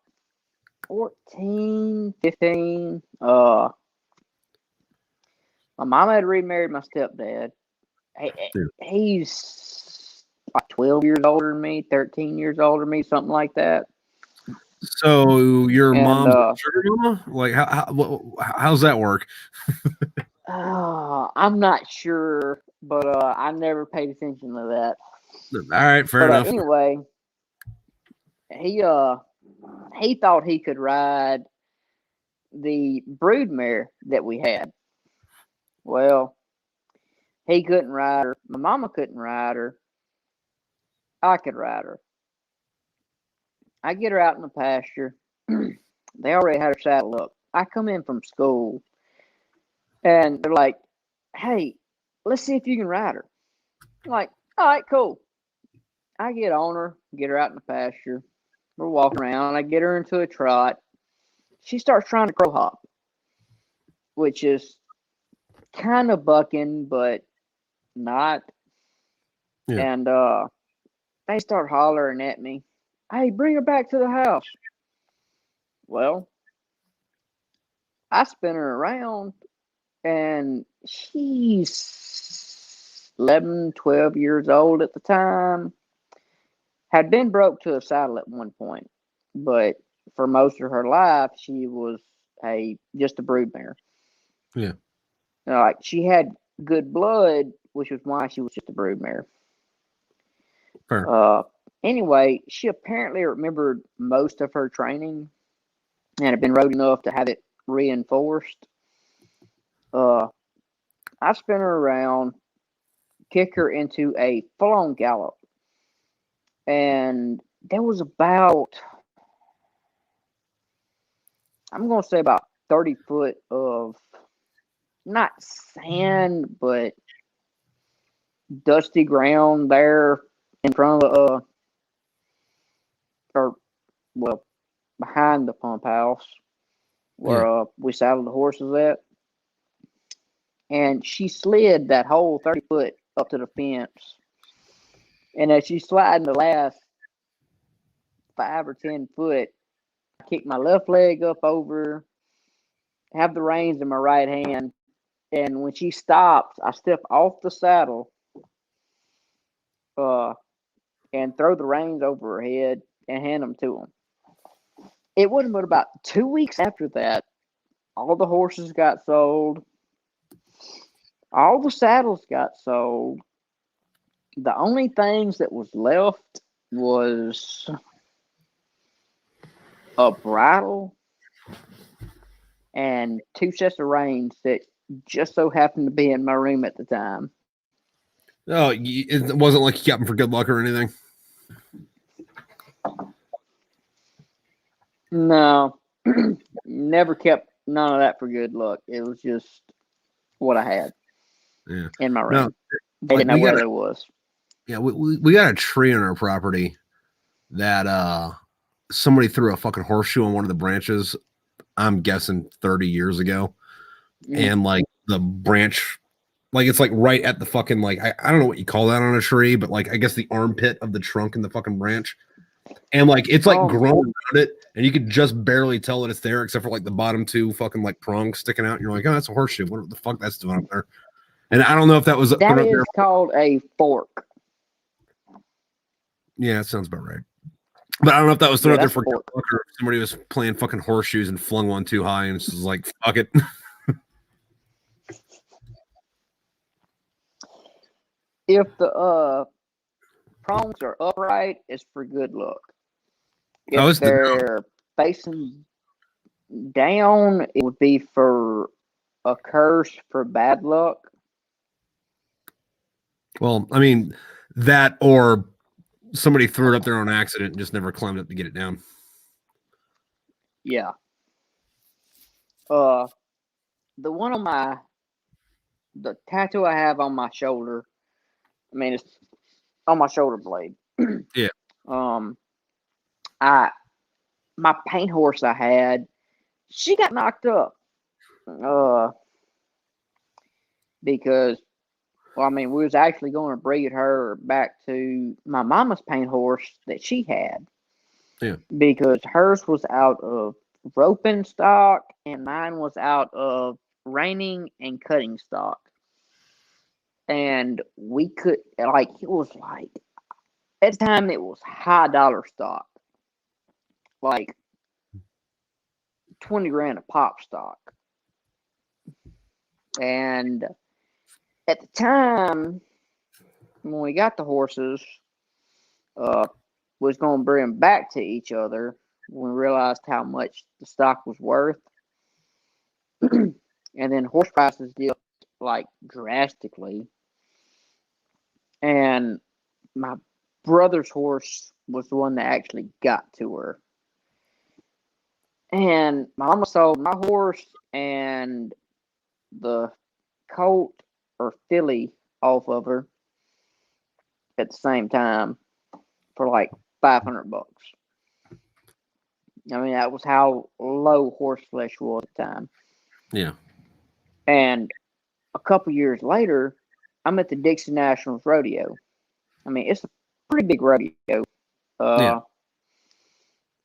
14, 15. My mom had remarried my stepdad. He's like 12 years older than me, 13 years older than me, something like that. So your mom's sugar mama? Like how's that work? I'm not sure, but I never paid attention to that. All right, fair enough. Anyway, he thought he could ride the broodmare that we had. Well, he couldn't ride her. My mama couldn't ride her. I could ride her. I get her out in the pasture. They already had her saddled up. I come in from school, and they're like, "Hey, let's see if you can ride her." I'm like, "All right, cool." I get on her, get her out in the pasture. We're walking around. I get her into a trot. She starts trying to crow hop, which is kind of bucking, but not. Yeah. And they start hollering at me, "Hey, bring her back to the house." Well, I spin her around, and she's 11, 12 years old at the time. Had been broke to a saddle at one point, but for most of her life, she was just a broodmare. Yeah. Like, she had good blood, which was why she was just a broodmare. Fair. Anyway, she apparently remembered most of her training and had been rode enough to have it reinforced. I spin her around, kick her into a full-on gallop. And there was about, I'm going to say about 30 foot of, not sand, but dusty ground there in front of behind the pump house where we saddled the horses at. And she slid that whole 30 foot up to the fence. And as she's sliding the last 5 or 10 foot, I kick my left leg up over, have the reins in my right hand. And when she stops, I step off the saddle and throw the reins over her head and hand them to him. It wasn't but about 2 weeks after that, all the horses got sold. All the saddles got sold. The only things that was left was a bridle and 2 sets of reins that just so happened to be in my room at the time. Oh, it wasn't like you kept them for good luck or anything? No. Never kept none of that for good luck. It was just what I had in my room. No, they didn't know where it was. Yeah, we got a tree on our property that somebody threw a fucking horseshoe on one of the branches, I'm guessing 30 years ago. And like the branch, like it's like right at the fucking, like, I don't know what you call that on a tree, but like I guess the armpit of the trunk in the fucking branch. And like it's like grown around it, and you could just barely tell that it's there, except for like the bottom 2 fucking like prongs sticking out. And you're like, oh, that's a horseshoe. What the fuck that's doing up there? And I don't know if that was that is called a fork. Yeah, that sounds about right. But I don't know if that was thrown out there for or if somebody was playing fucking horseshoes and flung one too high and was like, fuck it. If the prongs are upright, it's for good luck. If they're facing down, it would be for a curse for bad luck. Well, I mean, that or somebody threw it up there on accident and just never climbed up to get it down. Yeah. The one on the tattoo I have on my shoulder, I mean, it's on my shoulder blade. Yeah. My paint horse I had, she got knocked up. Because, well, I mean, we was actually going to breed her back to my mama's paint horse that she had. Yeah. Because hers was out of roping stock and mine was out of reining and cutting stock. And we could, like, it was like, at the time it was high dollar stock. Like 20 grand a pop stock. And at the time, when we got the horses, was going to bring them back to each other when we realized how much the stock was worth. And then horse prices dipped like drastically. And my brother's horse was the one that actually got to her. And my mama sold my horse and the colt or filly off of her at the same time for like $500. I mean, that was how low horse flesh was at the time. Yeah. And a couple years later, I'm at the Dixie Nationals rodeo. I mean, it's a pretty big rodeo. Yeah.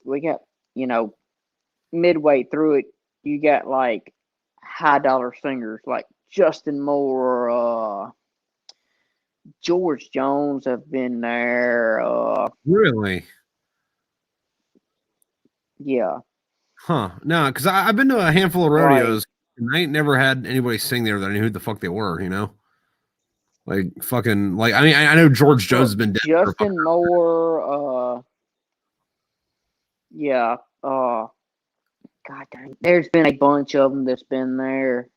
We got, midway through it, you got like high dollar singers like Justin Moore, George Jones have been there. Really? Yeah. Huh. No, because I've been to a handful of rodeos and I ain't never had anybody sing there that I knew who the fuck they were, Like fucking like I mean I know George Jones has been dead. Justin Moore, yeah. God dang, there's been a bunch of them that's been there.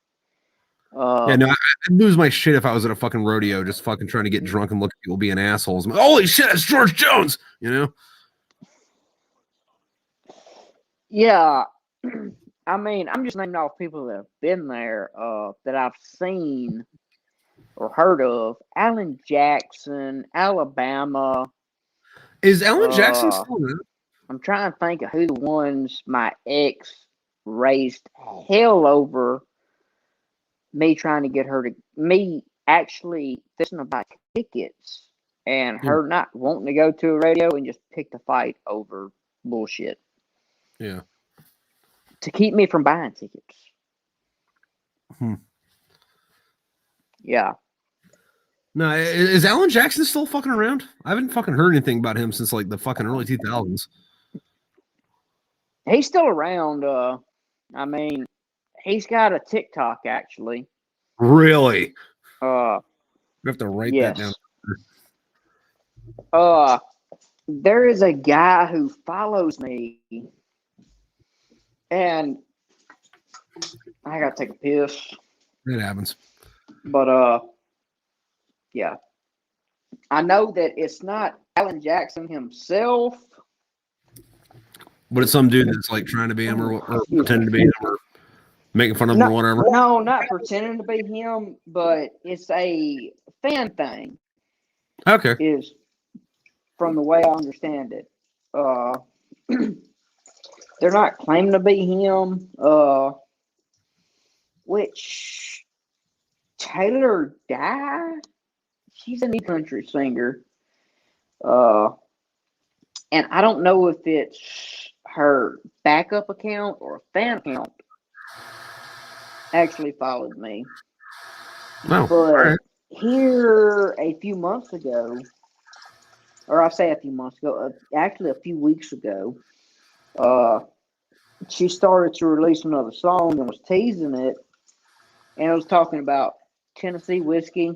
Yeah, no, I'd lose my shit if I was at a fucking rodeo just fucking trying to get drunk and look at people being assholes. Like, holy shit, it's George Jones, Yeah. I mean, I'm just naming off people that have been there, that I've seen or heard of. Alan Jackson, Alabama. Is Alan Jackson still there? I'm trying to think of who the ones my ex raised hell over me trying to get her to me actually fixing to buy tickets and her not wanting to go to a radio and just picked a fight over bullshit. Yeah. To keep me from buying tickets. Yeah. No, is Alan Jackson still fucking around? I haven't fucking heard anything about him since like the fucking early 2000s. He's still around. I mean, he's got a TikTok actually. Really? We have to write that down. There is a guy who follows me, and I gotta take a piss. It happens. But yeah, I know that it's not Alan Jackson himself. But it's some dude that's like trying to be him or pretending to be him or making fun of him or whatever. No, not pretending to be him, but it's a fan thing. Okay. Is from the way I understand it. They're not claiming to be him. Which Taylor Dye, she's a new country singer. And I don't know if it's her backup account or a fan account actually followed me. No. But here a few months ago, or I say a few months ago, actually a few weeks ago, she started to release another song and was teasing it, and it was talking about Tennessee whiskey.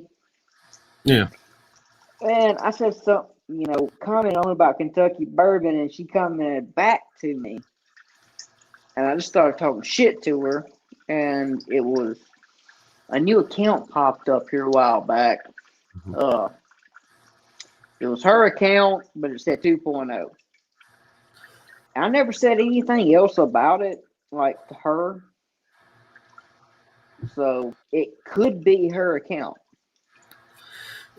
Yeah. And I said, so, comment on about Kentucky bourbon, and she commented back to me. And I just started talking shit to her, and it was a new account popped up here a while back. It was her account, but it said 2.0. I never said anything else about it, like to her. So it could be her account.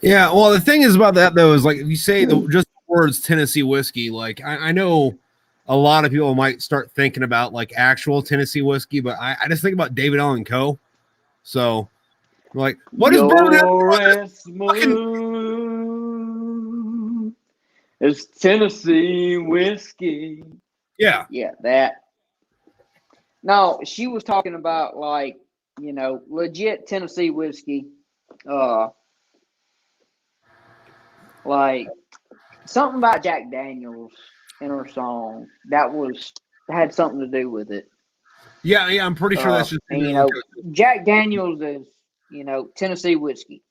Yeah, well, the thing is about that though is like if you say just the words Tennessee whiskey, like I know a lot of people might start thinking about like actual Tennessee whiskey, but I just think about David Allen Coe. So, like, what is bourbon? Smooth. It's Tennessee whiskey. Yeah, that. No, she was talking about like legit Tennessee whiskey. Like something about Jack Daniels in her song that had something to do with it. Yeah, I'm pretty sure that's just. And, Jack Daniels is Tennessee whiskey,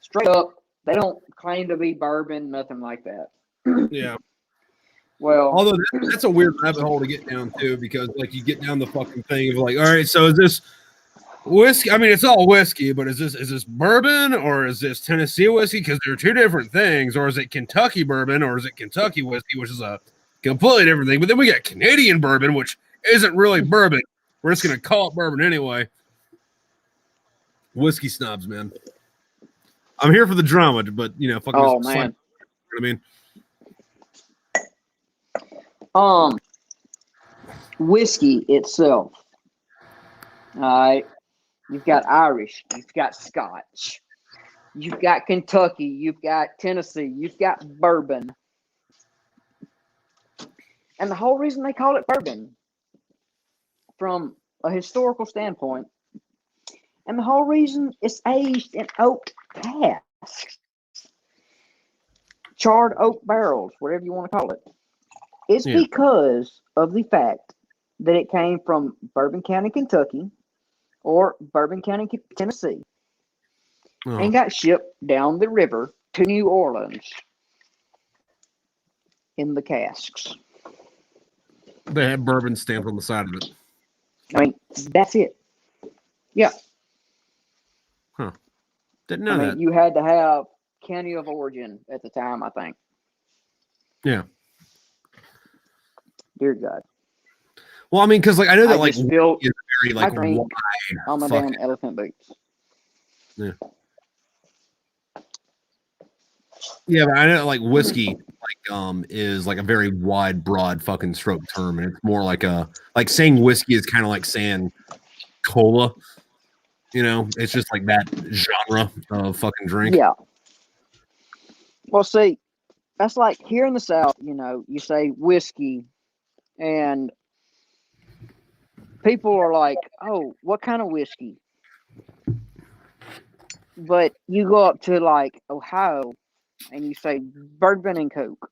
straight up. They don't claim to be bourbon, nothing like that. Yeah. Well, although that's a weird rabbit hole to get down too, because like you get down the fucking thing of like, all right, so is this whiskey? I mean, it's all whiskey, but is this bourbon or is this Tennessee whiskey? Because they're two different things. Or is it Kentucky bourbon or is it Kentucky whiskey, which is a completely different thing? But then we got Canadian bourbon, which isn't really bourbon. We're just gonna call it bourbon anyway. Whiskey snobs, man. I'm here for the drama, but fucking. Oh man. I mean. Whiskey itself. All right. You've got Irish, you've got Scotch, you've got Kentucky, you've got Tennessee, you've got bourbon. And the whole reason they call it bourbon, from a historical standpoint, and the whole reason it's aged in oak casks, charred oak barrels, whatever you want to call it, is because of the fact that it came from Bourbon County, Kentucky, or Bourbon County, Tennessee, and got shipped down the river to New Orleans in the casks. They had bourbon stamped on the side of it. I mean, that's it. Yeah. Huh. Didn't know that. You had to have county of origin at the time, I think. Yeah. Dear God. Well, I mean, because like I know that like is very like wide on my damn elephant boots. Yeah. Yeah, but I know like whiskey is like a very wide, broad fucking stroke term, and it's more like saying whiskey is kind of like saying cola. It's just like that genre of fucking drink. Yeah. Well, see, that's like here in the South, you say whiskey, and people are like, oh, what kind of whiskey? But you go up to like Ohio and you say bourbon and Coke.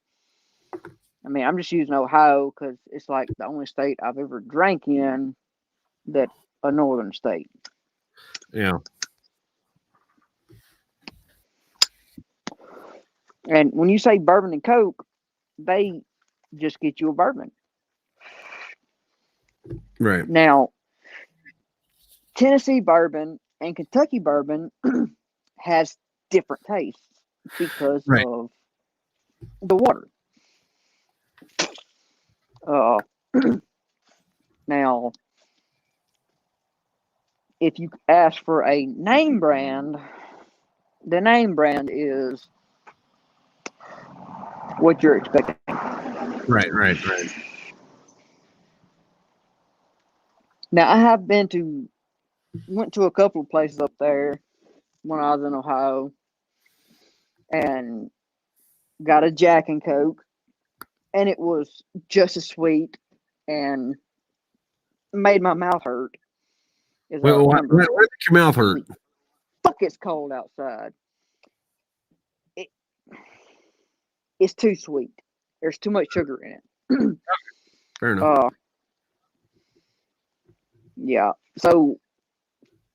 I mean, I'm just using Ohio because it's like the only state I've ever drank in that a northern state. Yeah. And when you say bourbon and Coke, they just get you a bourbon. Right. Now, Tennessee bourbon and Kentucky bourbon has different tastes because of the water. Now, if you ask for a name brand, the name brand is what you're expecting. Right. Now, I have went to a couple of places up there when I was in Ohio and got a Jack and Coke, and it was just as sweet and made my mouth hurt. Wait, why did your mouth hurt? fuck it's cold outside. It's too sweet. There's too much sugar in it. Fair enough. Yeah. So,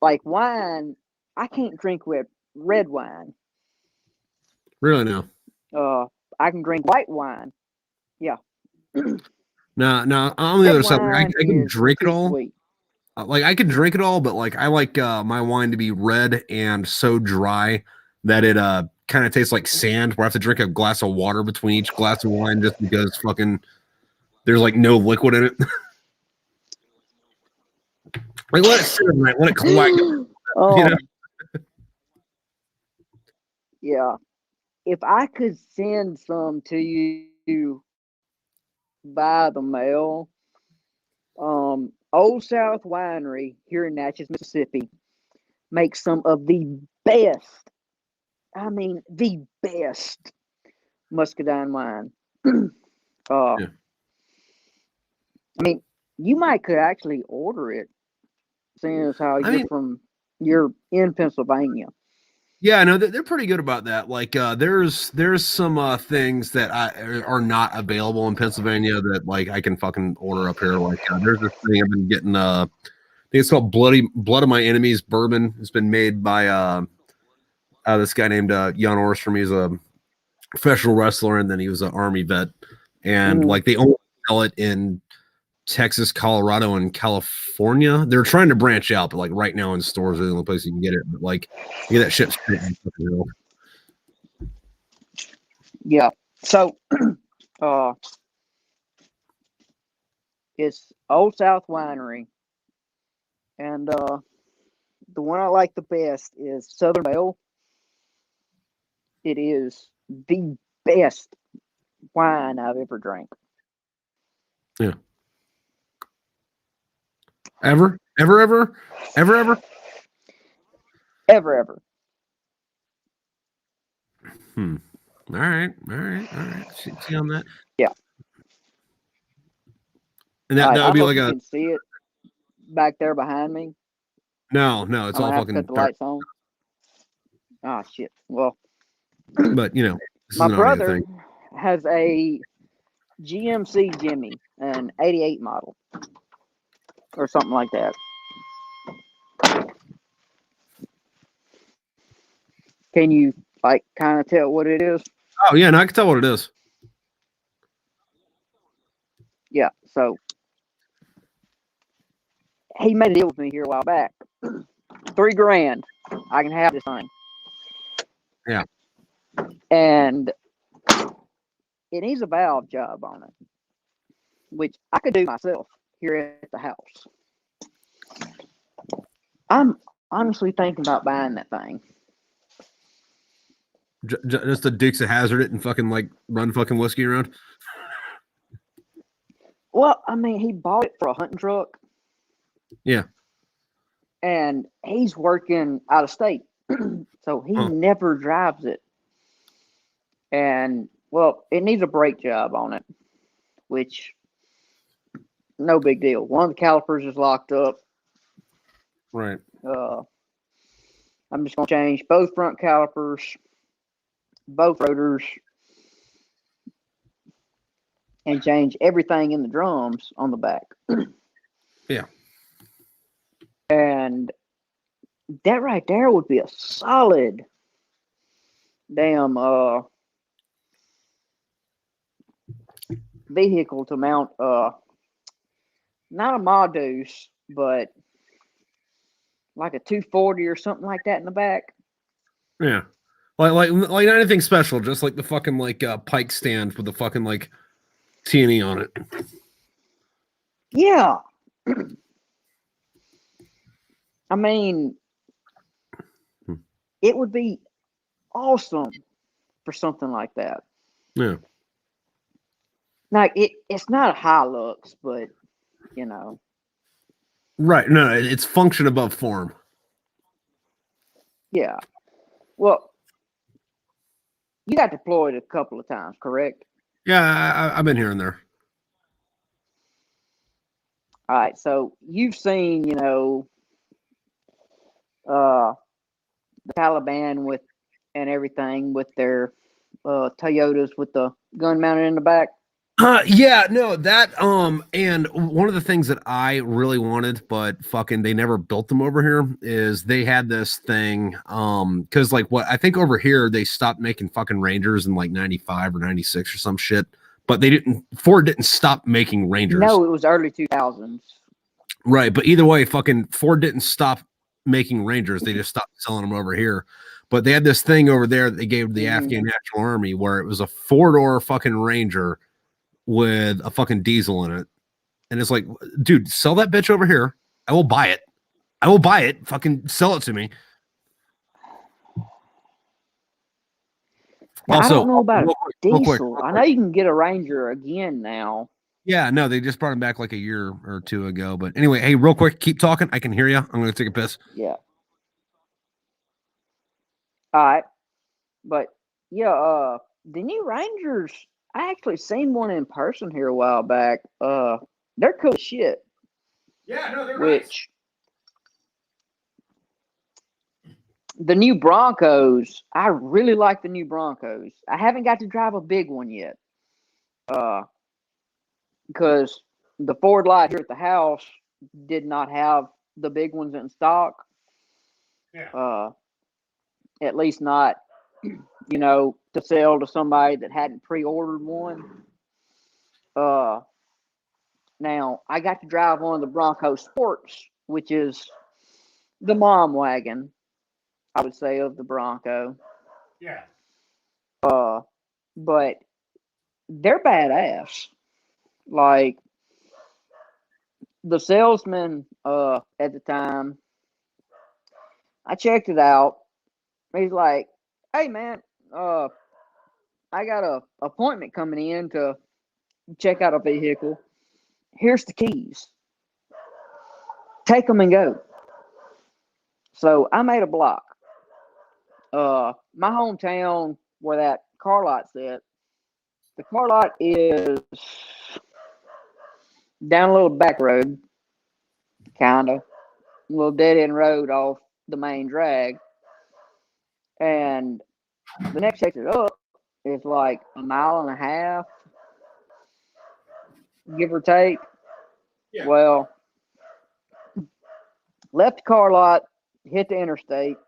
like wine, I can't drink with red wine. Really now? I can drink white wine. Yeah. No, on the other side, I can drink it all. Sweet. Like I can drink it all, but like I like my wine to be red and so dry that it kind of tastes like sand, where I have to drink a glass of water between each glass of wine just because fucking there's like no liquid in it. Like let it sit in there, let it collect. You know? Yeah. If I could send some to you by the mail, Old South Winery here in Natchez, Mississippi, makes some of the best. I mean, the best muscadine wine. Yeah. I mean, you might could actually order it, seeing as how you're in Pennsylvania. Yeah, no, they're pretty good about that. Like, there's some things that are not available in Pennsylvania that like I can fucking order up here. Like, there's this thing I've been getting. I think it's called Blood of My Enemies bourbon. It's been made by this guy named Jan Orstrom. He's a professional wrestler, and then he was an army vet. And like they only sell it in Texas, Colorado, and California. They're trying to branch out, but like right now in stores are the only place you can get it. But like you get that shit straight in the real. Yeah. So it's Old South Winery. And the one I like the best is Southern Belle. It is the best wine I've ever drank. Yeah. Ever? Ever. All right. See on that. Yeah. And that would be like you can see it back there behind me. No, it's all fucking cut the lights on. Ah, shit. Well, but you know, my brother has a GMC Jimmy, an '88 model, or something like that. Can you like kind of tell what it is? Oh yeah, no, I can tell what it is. Yeah, so he made a deal with me here a while back. $3,000, I can have this thing. Yeah. And it needs a valve job on it, which I could do myself here at the house. I'm honestly thinking about buying that thing. Just the Dukes of Hazzard it and fucking like run fucking whiskey around. Well, I mean, he bought it for a hunting truck. Yeah. And he's working out of state. So he never drives it. And, well, it needs a brake job on it, which, no big deal. One of the calipers is locked up. Right. I'm just going to change both front calipers, both rotors, and change everything in the drums on the back. Yeah. And that right there would be a solid damn vehicle to mount not a Modus, but like a 240 or something like that in the back. Yeah. Like not anything special, just like the fucking like pike stand with the fucking like T&E on it. Yeah. I mean, it would be awesome for something like that. Yeah. Like it's not a Hilux, but you know. Right. No, it's function above form. Yeah. Well, you got deployed a couple of times, correct? Yeah, I've been here and there. All right, so you've seen, the Taliban with and everything with their Toyotas with the gun mounted in the back. Yeah, no, that and one of the things that I really wanted, but fucking they never built them over here, is they had this thing, because like what I think over here they stopped making fucking Rangers in like 95 or 96 or some shit, but Ford didn't stop making Rangers. No, it was early 2000s. Right, but either way, fucking Ford didn't stop making Rangers, they just stopped selling them over here. But they had this thing over there that they gave to the Afghan National Army where it was a 4-door fucking Ranger with a fucking diesel in it. And it's like, dude, sell that bitch over here. I will buy it. I will buy it. Fucking sell it to me. Now, also, I don't know about diesel. I know you can get a Ranger again now. Yeah, no, they just brought him back like a year or two ago. But anyway, hey, real quick, keep talking. I can hear you. I'm going to take a piss. Yeah. All right. But yeah, the new Rangers, I actually seen one in person here a while back. They're cool as shit. Yeah, no, they're nice. The new Broncos, I really like the new Broncos. I haven't got to drive a big one yet. Because the Ford lot here at the house did not have the big ones in stock. Yeah. At least not, to sell to somebody that hadn't pre-ordered one. Now, I got to drive one of the Bronco Sports, which is the mom wagon, I would say, of the Bronco. Yeah. But they're badass. Like, the salesman at the time, I checked it out. He's like, hey, man, I got a appointment coming in to check out a vehicle. Here's the keys. Take them and go. So I made a block. My hometown where that car lot's at, the car lot is down a little back road, kind of. A little dead-end road off the main drag. And the next exit up is like a mile and a half, give or take. Yeah. Well, left the car lot, hit the interstate,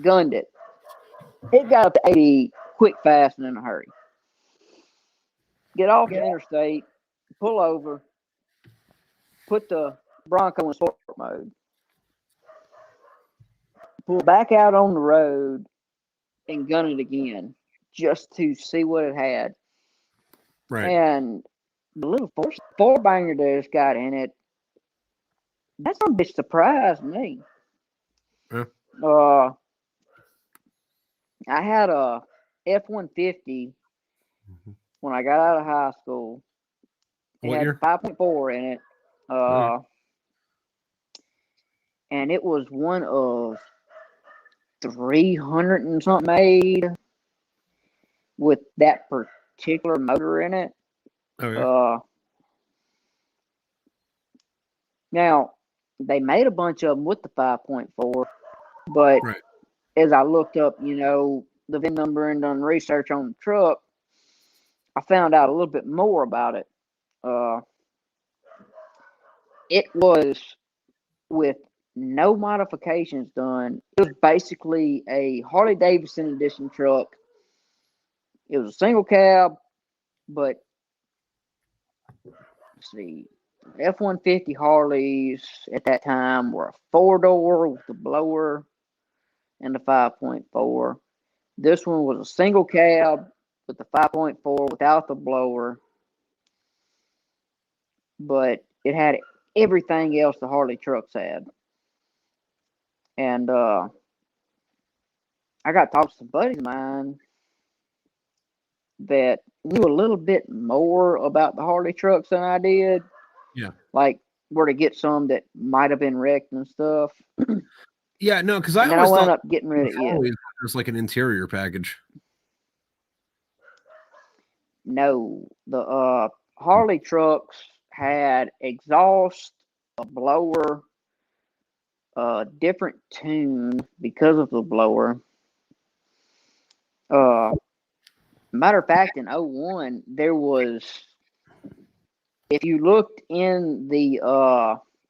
gunned it. It got up to 80 quick, fast, and in a hurry. Get off the interstate, pull over, put the Bronco in sport mode, pull back out on the road, and gun it again just to see what it had. Right. And the little four-banger that it's got in it, that's a bit surprised me. Yeah. I had a F-150 when I got out of high school. It What had year? 5.4 in it. And it was one of 300 and something made with that particular motor in it. Okay. Now, they made a bunch of them with the 5.4, but right. As I looked up, the VIN number and done research on the truck, I found out a little bit more about it. It was with no modifications done. It was basically a Harley Davidson edition truck. It was a single cab, but let's see, F-150 Harleys at that time were a 4-door with the blower and the 5.4. This one was a single cab with the 5.4 without the blower, but it had everything else the Harley trucks had. And I got talking to some buddies of mine that knew a little bit more about the Harley trucks than I did. Yeah. Like where to get some that might have been wrecked and stuff. Yeah, no, because I always wound up getting rid of it. There's like an interior package. No, the Harley trucks had exhaust, a blower, a different tune because of the blower. Matter of fact, in 01, there was, if you looked in the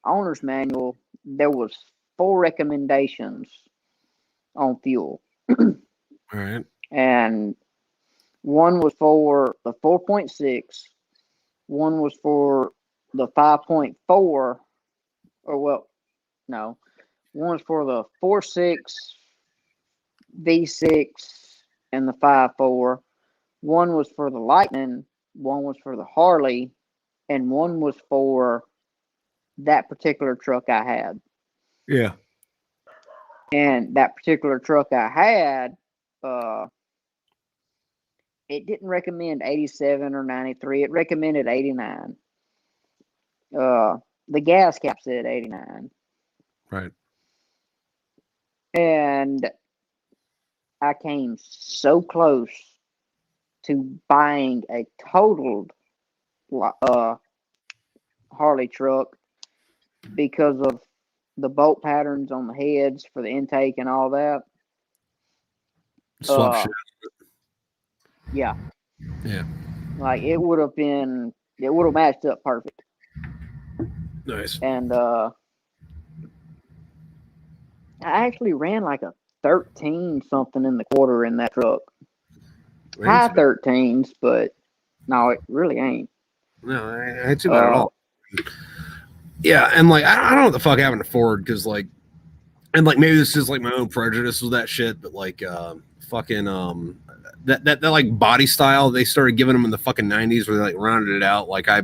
owner's manual, there was 4 recommendations on fuel. All right. And one was for the 4.6, one was for the 5.4, or well, no, one was for the 4.6 V6 and the 5.4. One was for the Lightning, one was for the Harley, and one was for that particular truck I had. Yeah. And that particular truck I had, it didn't recommend 87 or 93. It recommended 89. The gas cap said 89. Right. And I came so close to buying a totaled Harley truck because of the bolt patterns on the heads for the intake and all that. Swap shit. Yeah. Yeah. Like it would have matched up perfect. Nice. And I actually ran like a 13 something in the quarter in that truck. High 13s, but no, it really ain't. No, it ain't too bad at all. Yeah, and like I don't know what the fuck happened to Ford, because like, and like maybe this is like my own prejudice with that shit, but like fucking that like body style they started giving them in the fucking 90s where they like rounded it out. Like I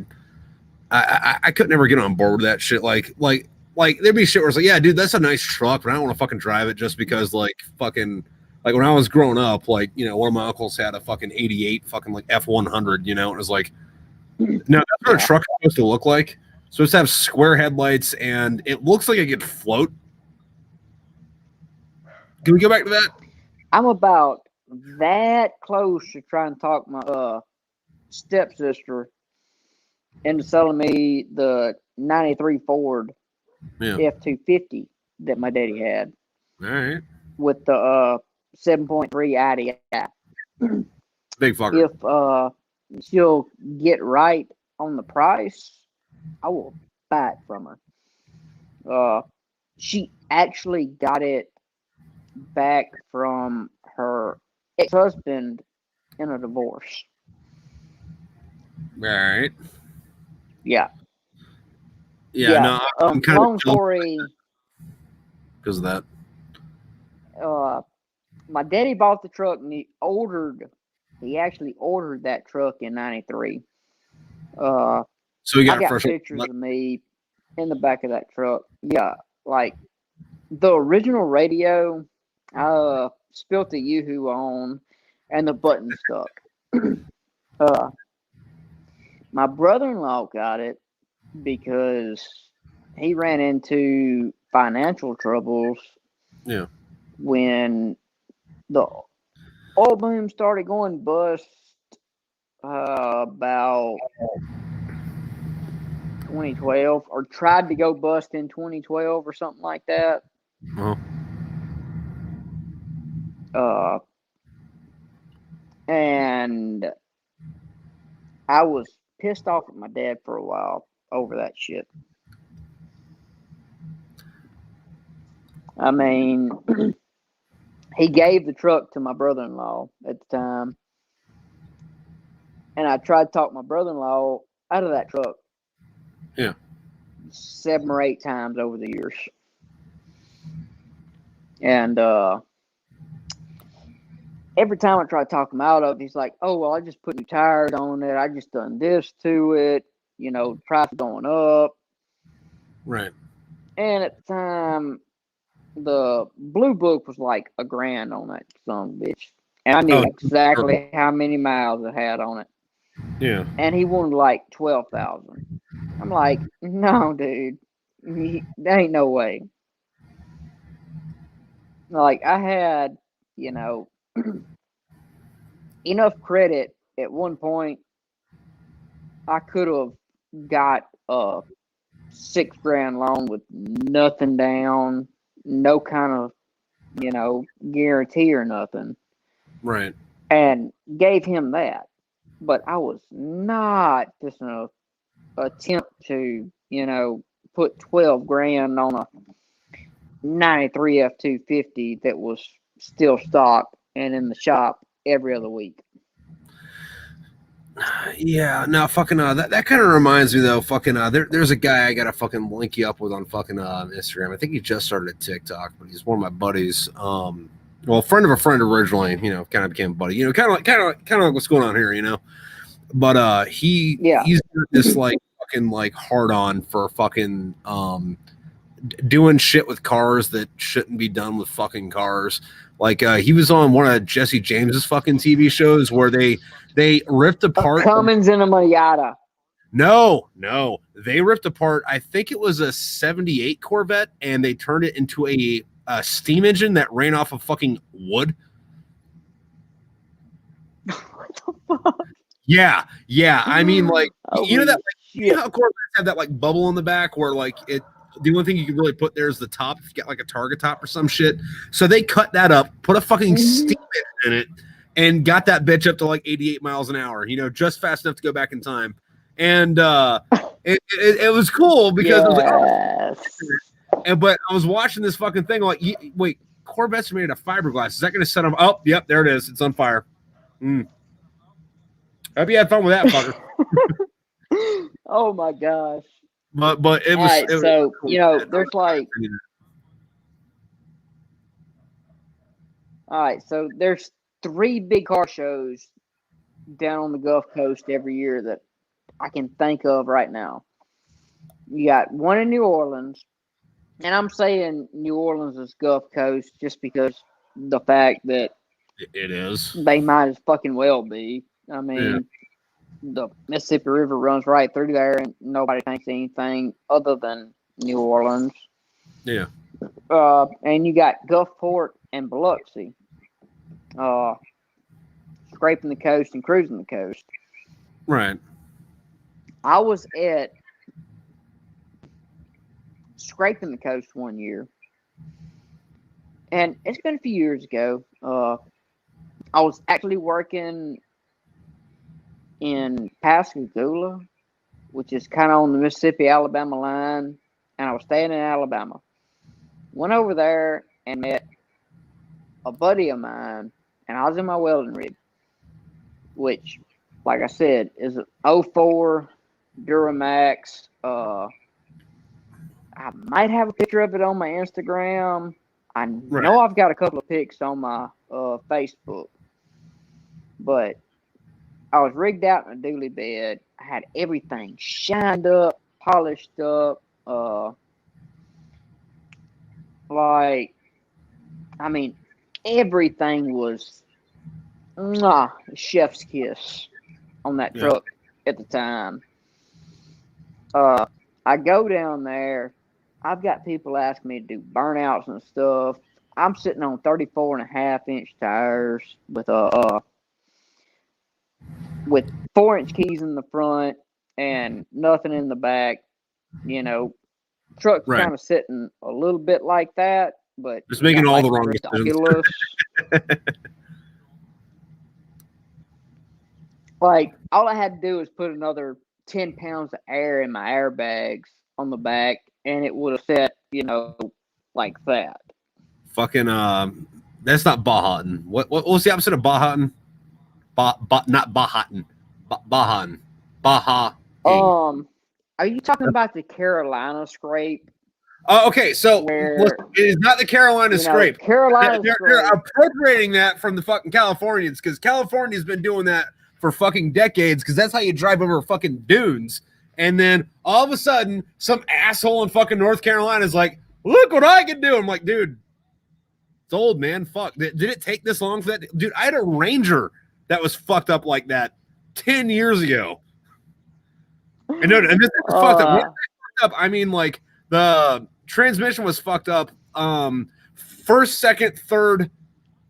couldn't ever get on board with that shit. Like there'd be shit where it's like, yeah, dude, that's a nice truck, but I don't want to fucking drive it just because like fucking like when I was growing up, like, you know, one of my uncles had a fucking 88 fucking like F100, you know, and it was like, no, that's what a truck's supposed to look like. It's supposed to have square headlights and it looks like it could float. Can we go back to that? I'm about that close to trying to talk my stepsister into selling me the 93 Ford F250 that my daddy had. All right. With the 7.3 IDI. Big fucker. If she'll get right on the price, I will buy it from her. She actually got it back from her ex-husband in a divorce. All right. Yeah. Yeah. No, I'm kind long story. Because of that. My daddy bought the truck and he actually ordered that truck in 93. So you got, I got pictures of me in the back of that truck. Yeah, like the original radio, I spilt the Yoo-hoo on and the button stuck. My brother-in-law got it because he ran into financial troubles. Yeah. When the oil boom started going bust about 2012, or tried to go bust in 2012 or something like that. And I was pissed off at my dad for a while over that shit. I mean, he gave the truck to my brother-in-law at the time. And I tried to talk my brother-in-law out of that truck. Yeah. 7 or 8 times over the years. And every time I try to talk him out of it, he's like, oh, well, I just put new tires on it. I just done this to it. You know, price going up. Right. And at the time, the blue book was like $1,000 on that son of a bitch. And I knew exactly how many miles it had on it. Yeah. And he wanted like 12,000. I'm like, no, dude. There ain't no way. Like, I had, you know, enough credit at one point. I could have got a $6,000 loan with nothing down, no kind of, guarantee or nothing. Right. And gave him that. But I was not just going to attempt to, put $12,000 on a 93 F-250 that was still stock and in the shop every other week. Yeah, no, fucking that kind of reminds me though. Fucking there's a guy I gotta fucking link you up with on fucking Instagram. I think he just started at TikTok, but he's one of my buddies. Well, a friend of a friend originally. Kind of became a buddy. Kind of like what's going on here. But he's got this like fucking like hard on for fucking doing shit with cars that shouldn't be done with fucking cars. Like he was on one of Jesse James's fucking TV shows where they ripped apart Cummins and a Miata. No, they ripped apart. I think it was a '78 Corvette, and they turned it into a steam engine that ran off of fucking wood. What the fuck? Yeah. I mean, like you know that, like, how Corvettes have that like bubble in the back where like it. The only thing you can really put there is the top. If you got like a Targa top or some shit. So they cut that up, put a fucking steam engine in it, and got that bitch up to like 88 miles an hour. just fast enough to go back in time. And it was cool because it was like, but I was watching this fucking thing like, wait, Corvettes are made of fiberglass. Is that going to set them? Oh, yep, there it is. It's on fire. Hope you had fun with that, fucker. Oh my gosh. But it was. Right, it so was, there's like. All right, so there's 3 big car shows down on the Gulf Coast every year that I can think of right now. You got one in New Orleans, and I'm saying New Orleans is Gulf Coast just because the fact that it is. They might as fucking well be. I mean, the Mississippi River runs right through there, and nobody thinks anything other than New Orleans. Yeah. And you got Gulfport and Biloxi, scraping the coast and cruising the coast. Right. I was at scraping the coast one year, and it's been a few years ago. I was actually working in Pascagoula, which is kind of on the Mississippi-Alabama line, and I was staying in Alabama. Went over there and met a buddy of mine, and I was in my welding rig, which, like I said, is an 04 Duramax. I might have a picture of it on my Instagram. I know I've got a couple of pics on my Facebook, but I was rigged out in a dually bed. I had everything shined up, polished up. Everything was chef's kiss on that truck at the time. I go down there. I've got people asking me to do burnouts and stuff. I'm sitting on 34.5-inch tires with 4-inch keys in the front and nothing in the back. Truck's kind of sitting a little bit like that, but just making all the wrong decisions. All I had to do was put another 10 pounds of air in my airbags on the back, and it would have set, like that. Fucking that's not Bahaten. What's the opposite of Bahaten? Not Bahaten. Bahan. Baha. Are you talking about the Carolina scrape? Okay, so it is not the Carolina scrape. They're appropriating that from the fucking Californians, because California's been doing that for fucking decades, because that's how you drive over fucking dunes. And then all of a sudden, some asshole in fucking North Carolina is like, look what I can do. I'm like, dude, it's old, man. Fuck. Did it take this long for that? Dude, I had a Ranger that was fucked up like that 10 years ago. And this is fucked up. When I say fucked up, I mean, like, the transmission was fucked up. First, second, third,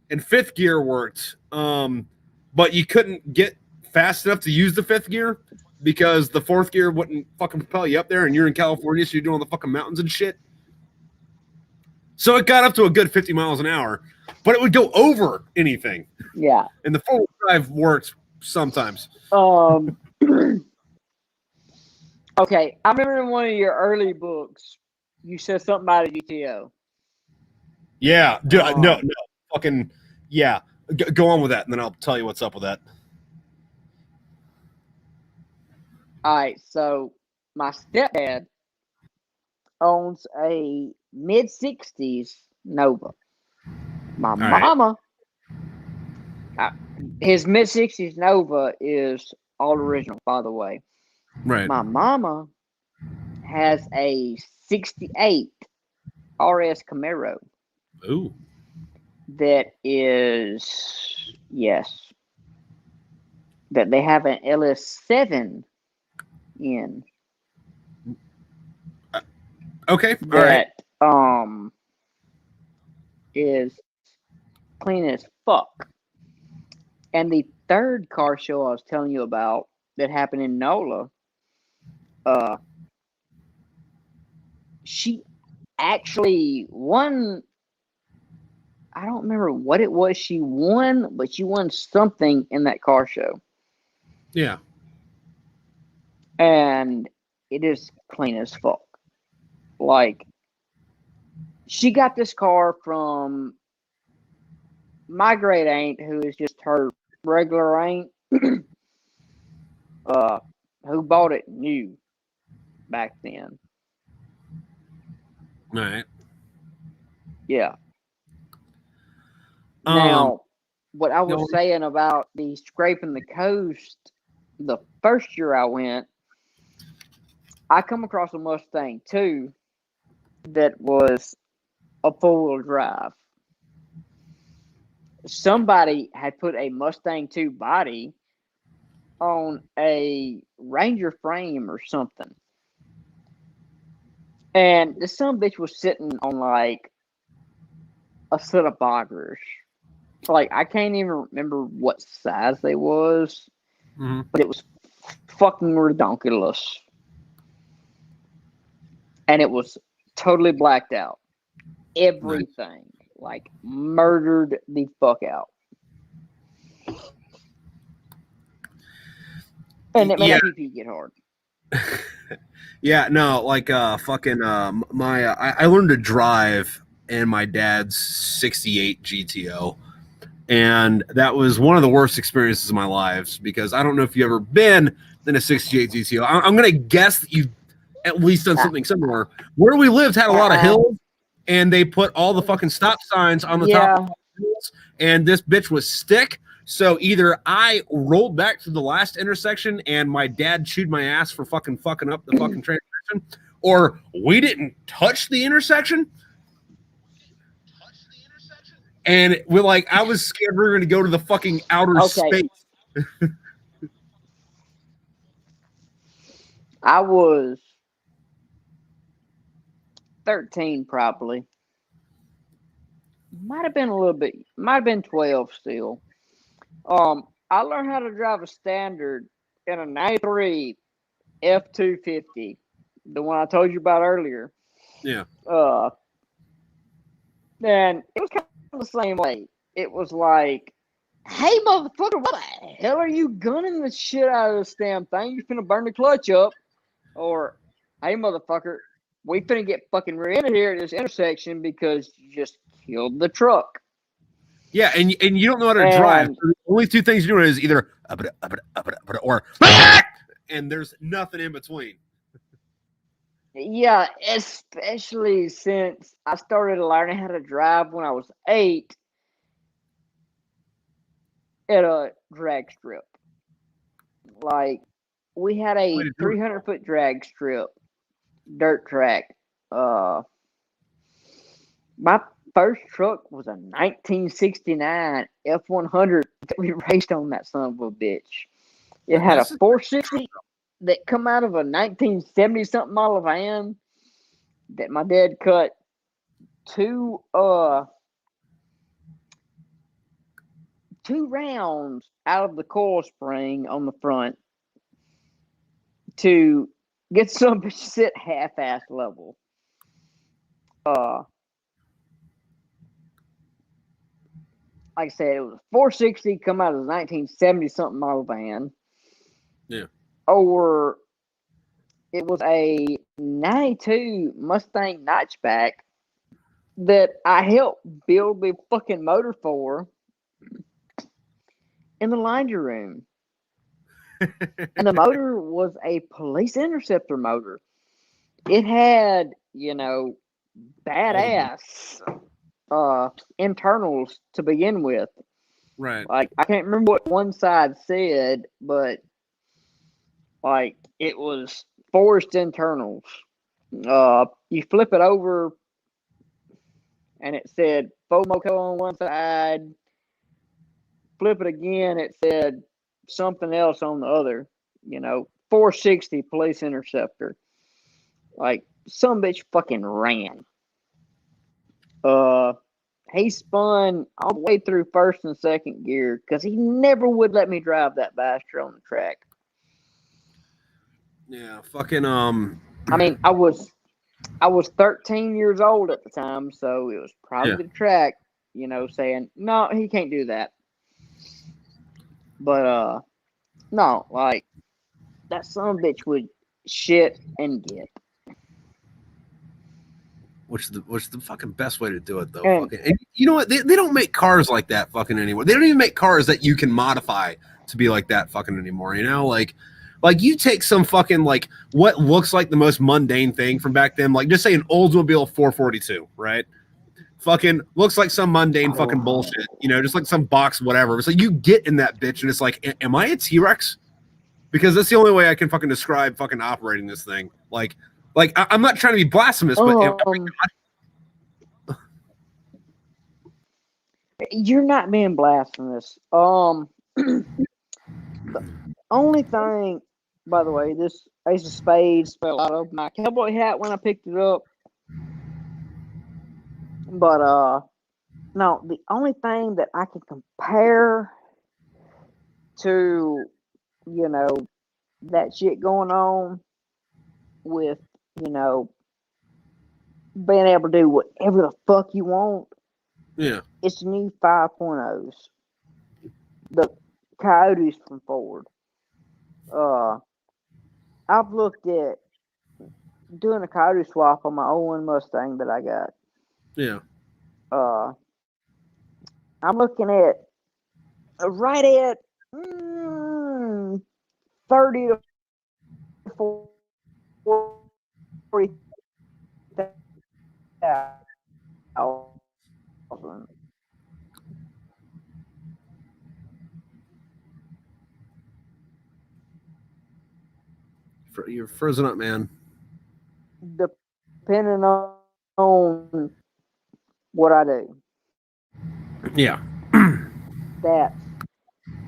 and fifth gear worked. But you couldn't get fast enough to use the fifth gear. because the fourth gear wouldn't fucking propel you up there, and you're in California, so you're doing the fucking mountains and shit. So it got up to a good 50 miles an hour, but it would go over anything. Yeah. And the four-wheel drive works sometimes. Okay, I remember in one of your early books, you said something about a GTO. Yeah, dude, no, fucking, yeah. Go on with that, and then I'll tell you what's up with that. All right, so my stepdad owns a mid-60s Nova. My mama, his mid-60s Nova is all original, by the way. Right. My mama has a 68 RS Camaro. Ooh. That is, yes, that they have an LS7 in. Okay, all right. Is clean as fuck. And the third car show I was telling you about that happened in NOLA, she actually won. I don't remember what it was she won, but she won something in that car show. Yeah. And it is clean as fuck. Like, she got this car from my great aunt, who is just her regular aunt, who bought it new back then. All right. Yeah. Now, what I was saying about the scraping the coast, the first year I went, I come across a Mustang 2 that was a four-wheel drive. Somebody had put a Mustang 2 body on a Ranger frame or something. And this son bitch was sitting on like a set of boggers. Like, I can't even remember what size they was, but it was fucking ridiculous. And it was totally blacked out. Everything. Like, murdered the fuck out. And it made my pee get hard. Yeah, no, like fucking I learned to drive in my dad's 68 GTO. And that was one of the worst experiences of my lives, because I don't know if you've ever been in a 68 GTO. I'm going to guess that you've at least done something similar. Where we lived had a lot of hills, and they put all the fucking stop signs on the top of the hills, and this bitch was stick. So either I rolled back to the last intersection and my dad chewed my ass for fucking up the fucking transmission, or we didn't touch the intersection. And we're like, I was scared we were going to go to the fucking outer space. I was 13 probably. Might have been a little bit, might have been 12 still. I learned how to drive a standard in a 93 F250, the one I told you about earlier. Yeah. And it was kind of the same way. It was like, hey, motherfucker, what the hell are you gunning the shit out of this damn thing? You finna burn the clutch up. Or, hey, motherfucker, we finna get fucking rear-ended here at this intersection because you just killed the truck. Yeah, and you don't know how to drive. So the only two things you're doing is either or and there's nothing in between. Yeah, especially since I started learning how to drive when I was 8 at a drag strip. Like, we had a 300-foot drag strip, dirt track. My first truck was a 1969 F100 that we raced on that son of a bitch. It had a 460 that come out of a 1970-something model van that my dad cut two rounds out of the coil spring on the front to get some bitch to sit half-ass level. Like I said, it was a 460 come out of the 1970 something model van. Yeah. Or it was a 92 Mustang Notchback that I helped build the fucking motor for in the laundry room. And the motor was a Police Interceptor motor. It had, badass internals to begin with. Right. Like, I can't remember what one side said, but like it was forced internals. You flip it over and it said FOMOCO on one side. Flip it again, it said something else on the other. 460 Police Interceptor. Like, some bitch fucking ran. He spun all the way through first and second gear because he never would let me drive that bastard on the track. Yeah, fucking I mean, I was 13 years old at the time, so it was probably the track, saying no, he can't do that. But no, like that son of a bitch would shit and get. Which is the fucking best way to do it, though. And you know what? They don't make cars like that fucking anymore. They don't even make cars that you can modify to be like that fucking anymore. Like you take some fucking like what looks like the most mundane thing from back then, like just say an Oldsmobile 442, right? Fucking looks like some mundane fucking bullshit, just like some box, whatever. It's like you get in that bitch and it's like, am I a T-Rex? Because that's the only way I can fucking describe fucking operating this thing. Like I'm not trying to be blasphemous, but you're not being blasphemous. The only thing, by the way, this Ace of Spades fell out of my cowboy hat when I picked it up. But no, the only thing that I can compare to, that shit going on with, being able to do whatever the fuck you want. Yeah. It's the new 5.0s. The Coyotes from Ford. I've looked at doing a Coyote swap on my 01 Mustang that I got. Yeah. I'm looking at right at 30 to 40,000. You're frozen up, man. Depending on what I do. Yeah. That's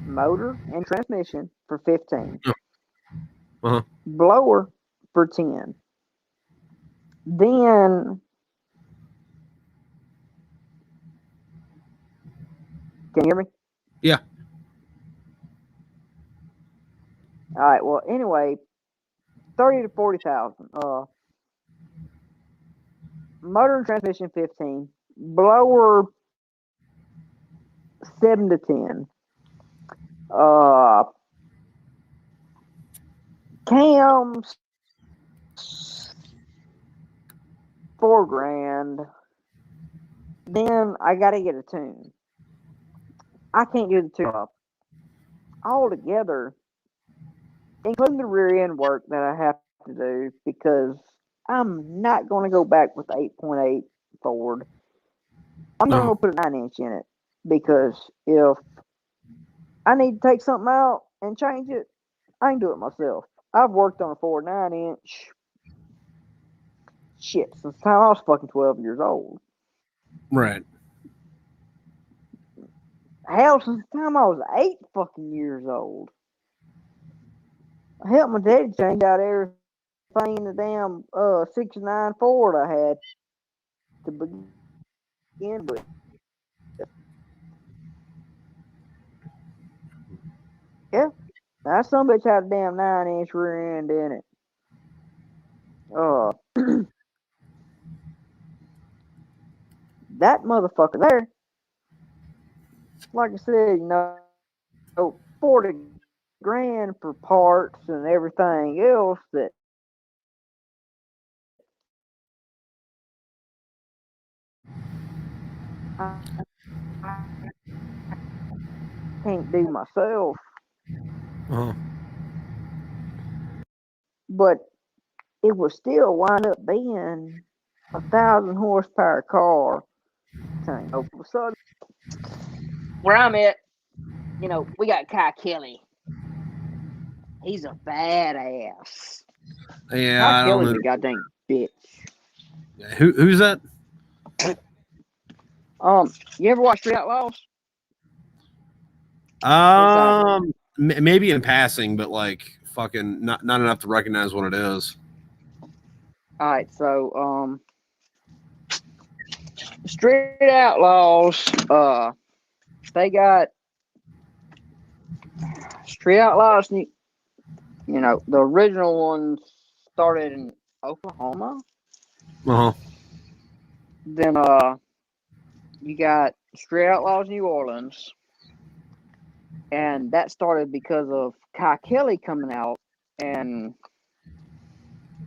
motor and transmission for 15. Uh-huh. Blower for 10. Then can you hear me? Yeah. All right. Well, anyway, 30 to 40,000. Motor and transmission 15. Blower 7 to 10. Cams $4,000. Then I gotta get a tune. I can't do the tune up all together, including the rear end work that I have to do because I'm not going to go back with 8.8 Ford. I'm not going to put a 9-inch in it because if I need to take something out and change it, I can do it myself. I've worked on a Ford 9-inch shit since the time I was fucking 12 years old. Right. Hell, since the time I was 8 fucking years old. I helped my daddy change out everything in the damn 69 Ford I had to begin with. Yeah. That some bitch had a damn 9-inch rear end in it. That motherfucker there, like I said, 40 grand for parts and everything else that I can't do myself. But it would still wind up being 1,000 horsepower car. All of a sudden, where I'm at, we got Kai Kelly. He's a badass. Yeah, Kai Kelly's a goddamn bitch. Who's that? You ever watch Street Outlaws? Maybe in passing, but like fucking not enough to recognize what it is. All right, so Street Outlaws, they got Street Outlaws. The original ones started in Oklahoma. Then you got Street Outlaws New Orleans, and that started because of Kai Kelly coming out and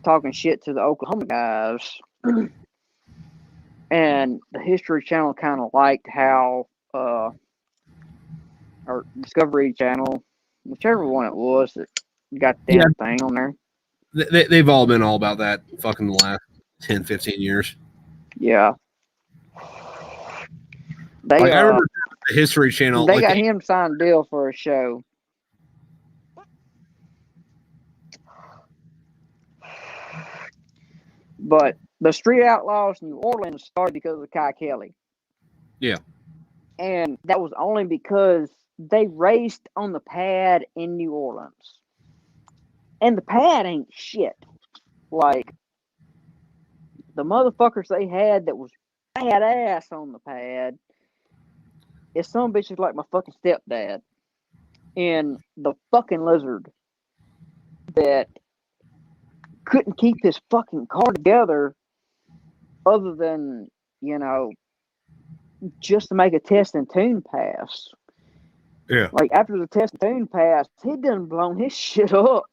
talking shit to the Oklahoma guys. And the History Channel kind of liked how, or Discovery Channel, whichever one it was that got the damn thing on there. They've all been all about that fucking the last 10, 15 years. Yeah. I remember the History Channel. They got him signed a deal for a show. But the Street Outlaws New Orleans started because of Kai Kelly. Yeah. And that was only because they raced on the pad in New Orleans. And the pad ain't shit. Like, the motherfuckers they had that was badass on the pad is some bitches like my fucking stepdad and the fucking Lizard that couldn't keep his fucking car together other than, just to make a test and tune pass. Yeah. Like, after the test and tune pass, he'd done blown his shit up.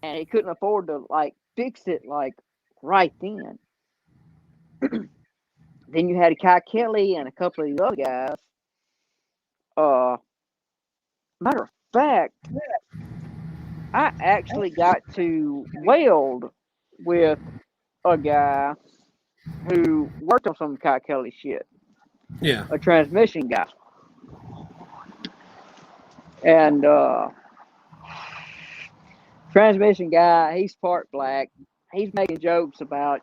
And he couldn't afford to, fix it, right then. Then you had Kai Kelly and a couple of these other guys. Matter of fact, I actually got to weld with a guy who worked on some Kai Kelly shit. Yeah. A transmission guy. And transmission guy, he's part black. He's making jokes about,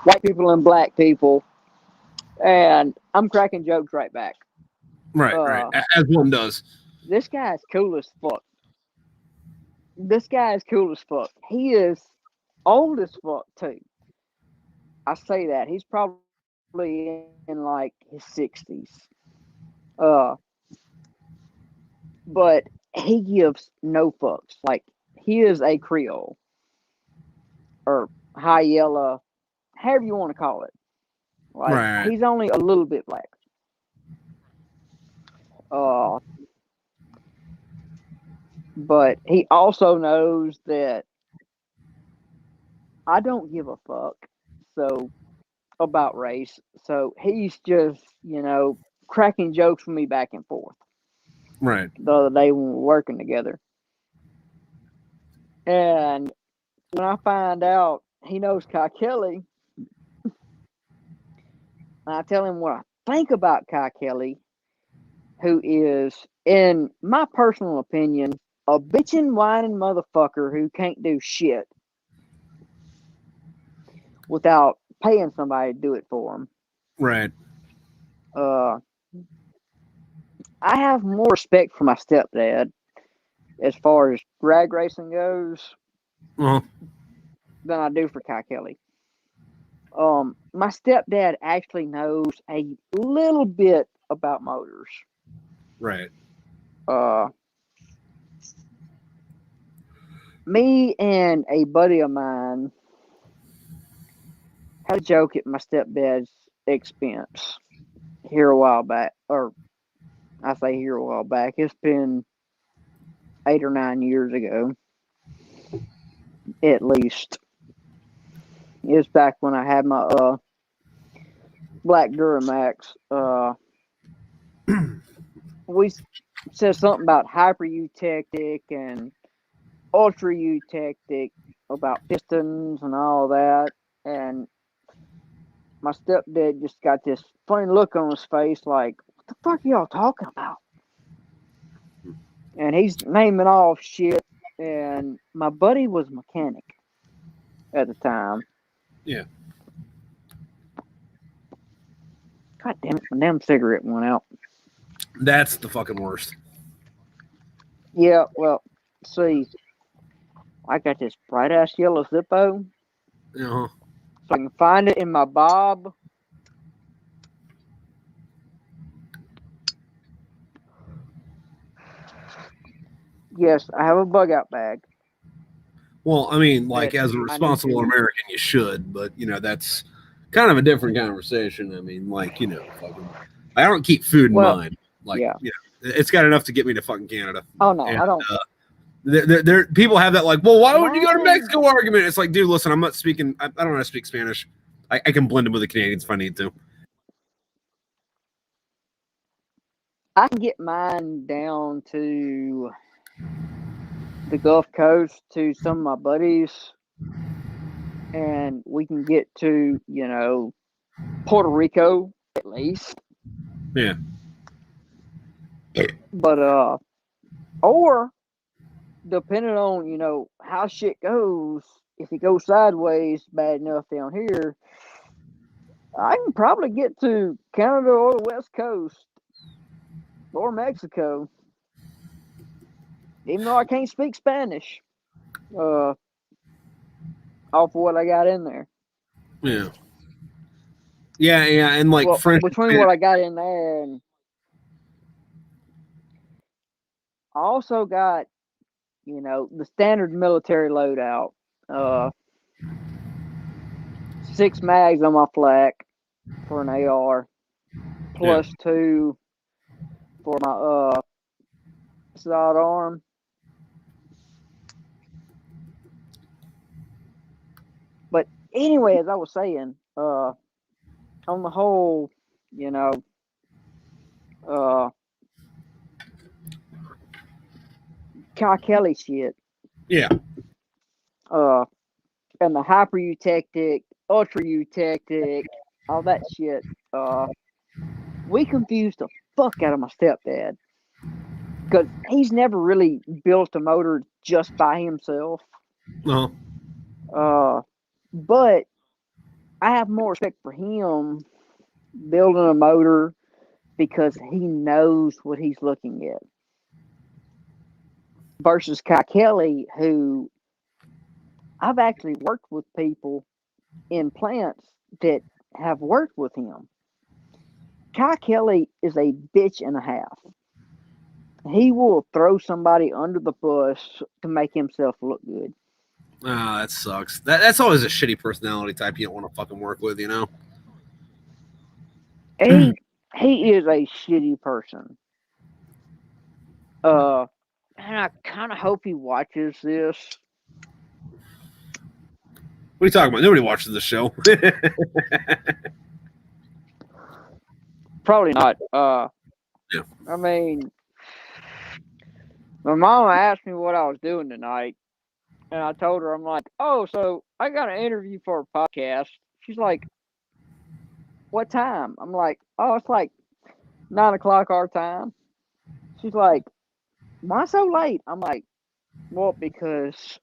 white people and black people. And I'm cracking jokes right back. Right. As one does. This guy's cool as fuck. He is old as fuck, too. I say that. He's probably in, his 60s. But he gives no fucks. Like, he is a Creole. Or high yellow, however you want to call it. Like, he's only a little bit black. But he also knows that I don't give a fuck about race. So he's just, cracking jokes with me back and forth. Right. The other day when we were working together. And when I find out he knows Kai Kelly, I tell him what I think about Kai Kelly, who is, in my personal opinion, a bitchin', whining motherfucker who can't do shit without paying somebody to do it for him. Right. I have more respect for my stepdad as far as drag racing goes than I do for Kai Kelly. My stepdad actually knows a little bit about motors. Right. Me and a buddy of mine had a joke at my stepdad's expense here a while back, or I say here a while back. It's been 8 or 9 years ago, at least. It was back when I had my black Duramax. We said something about hyper eutectic and ultra eutectic about pistons and all that, and my stepdad just got this funny look on his face, like, "What the fuck are y'all talking about?" And he's naming off shit. And my buddy was a mechanic at the time. Yeah. God damn it, my damn cigarette went out. That's the fucking worst. Yeah, well, see, I got this bright ass yellow Zippo. Uh-huh. So I can find it in my bob. Yes, I have a bug out bag. Well, I mean, like, as a responsible American, you should, but, you know, that's kind of a different conversation. I mean, like, you know, fucking, I don't keep food in mind. Like, yeah. You know, it's got enough to get me to fucking Canada. Oh, no, I don't. There, people have that, like, well, why would you go to Mexico argument? It's like, dude, listen, I'm not speaking, I don't know how to speak Spanish. I can blend in with the Canadians if I need to. I can get mine down to the Gulf Coast to some of my buddies, and we can get to, you know, Puerto Rico at least. Yeah. But or depending on, you know, how shit goes, if it goes sideways bad enough down here, I can probably get to Canada or the West Coast or Mexico, even though I can't speak Spanish. Off of what I got in there. Yeah. Yeah, and like French. Between what I got in there, and I also got, you know, the standard military loadout. 6 mags on my flak for an AR, plus 2 for my sidearm. But anyway, as I was saying, on the whole, you know, Kyle Kelly shit. Yeah. And the hyper eutectic, ultra eutectic, all that shit. We confused the fuck out of my stepdad, because he's never really built a motor just by himself. No. But I have more respect for him building a motor because he knows what he's looking at. Versus Kyle Kelly, who I've actually worked with people in plants that have worked with him. Kyle Kelly is a bitch and a half. He will throw somebody under the bus to make himself look good. Oh, that sucks. That's always a shitty personality type you don't want to fucking work with, you know? He is a shitty person. And I kind of hope he watches this. What are you talking about? Nobody watches the show. Probably not. Yeah. I mean, my mama asked me what I was doing tonight, and I told her, I'm like, oh, so I got an interview for a podcast. She's like, what time? I'm like, oh, it's like 9 o'clock our time. She's like, why so late? I'm like, well, because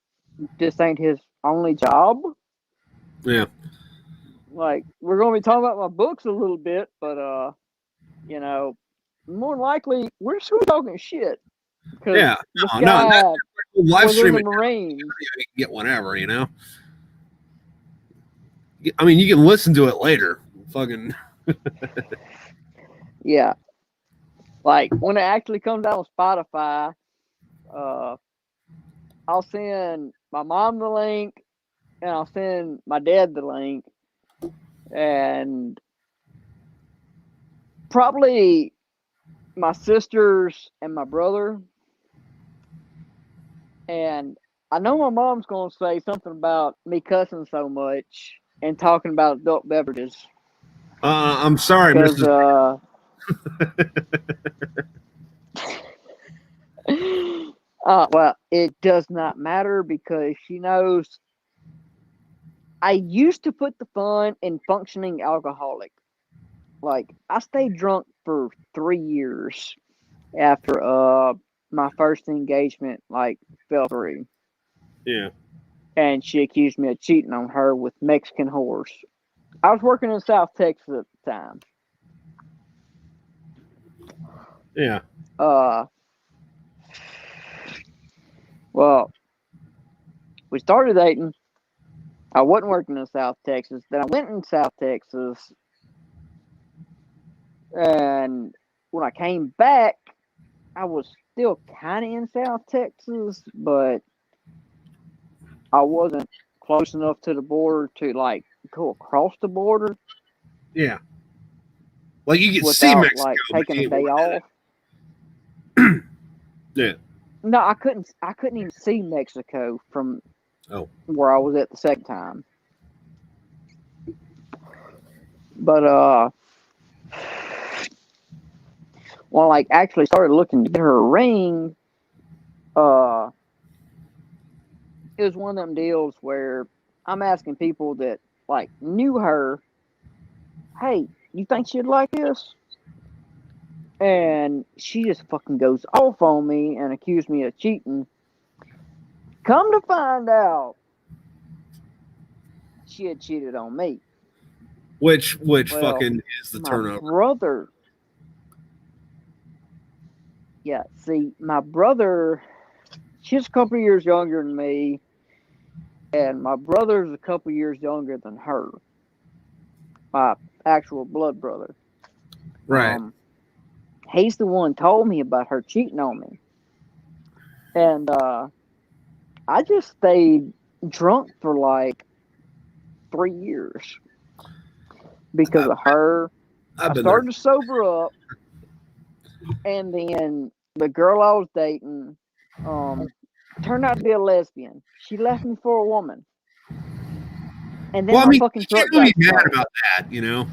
this ain't his only job. Yeah. Like, we're going to be talking about my books a little bit, but, you know, more than likely, we're just talking shit. Yeah. No, live streaming. Marine. You can get whenever, you know? I mean, you can listen to it later. Fucking. Yeah. Like when it actually comes out on Spotify, I'll send my mom the link and I'll send my dad the link, and probably my sisters and my brother. And I know my mom's going to say something about me cussing so much and talking about adult beverages. I'm sorry, Mrs. Well, it does not matter because she knows I used to put the fun in functioning alcoholic. Like, I stayed drunk for 3 years after my first engagement like fell through. Yeah. And she accused me of cheating on her with Mexican whores. I was working in South Texas at the time. Yeah. Well, we started dating. I wasn't working in South Texas. Then I went in South Texas. And when I came back, I was still kind of in South Texas, but I wasn't close enough to the border to like go across the border. Yeah. Like you could without, see Mexico, like taking a day off. Yeah. No, I couldn't even see Mexico from where I was at the second time. But when I actually started looking to get her a ring, it was one of them deals where I'm asking people that like knew her, hey, you think she'd like this? And she just fucking goes off on me and accused me of cheating. Come to find out, she had cheated on me. Which fucking is the turnover? Brother. Yeah, see, my brother, she's a couple years younger than me, and my brother's a couple years younger than her. My actual blood brother. Right. He's the one told me about her cheating on me. And I just stayed drunk for like 3 years because of her. I started to sober up, and then the girl I was dating turned out to be a lesbian. She left me for a woman. And then my fucking throat got mad about that, you know.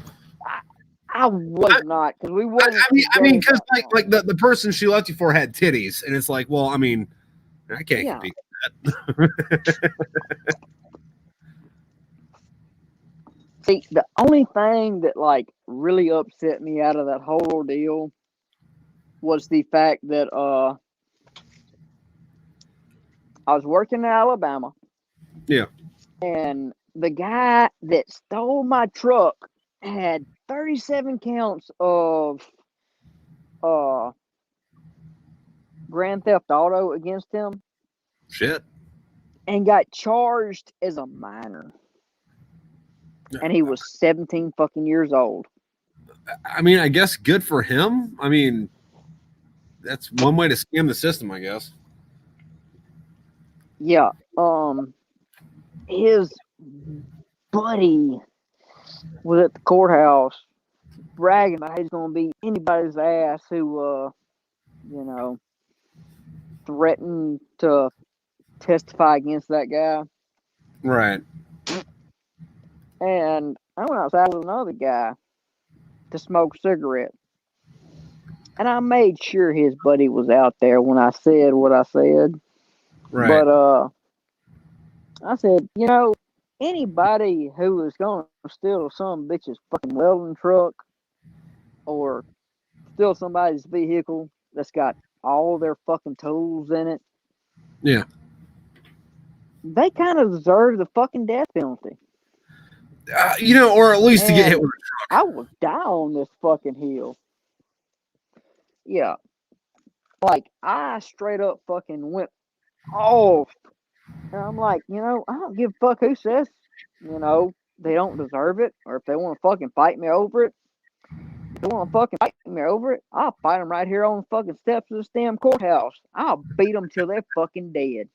I was not, because we wasn't. I mean, because like the person she left you for had titties, and it's like, well, I mean, I can't compete with that. See, the only thing that like really upset me out of that whole ordeal was the fact that I was working in Alabama. Yeah. And the guy that stole my truck had 37 counts of Grand Theft Auto against him. Shit. And got charged as a minor. And he was 17 fucking years old. I mean, I guess good for him. I mean, that's one way to scam the system, I guess. Yeah. His buddy was at the courthouse bragging about he's going to beat anybody's ass who, threatened to testify against that guy. Right. And I went outside with another guy to smoke a cigarette. And I made sure his buddy was out there when I said what I said. Right. But I said, anybody who is going to steal some bitch's fucking welding truck or steal somebody's vehicle that's got all their fucking tools in it. Yeah. They kind of deserve the fucking death penalty. Or at least to get hit with a truck. I will die on this fucking hill. Yeah. Like, I straight up fucking went off. And I'm like, I don't give a fuck who says, they don't deserve it, or if they want to fucking fight me over it. If they want want to fucking fight me over it, I'll fight them right here on the fucking steps of this damn courthouse. I'll beat them till they're fucking dead.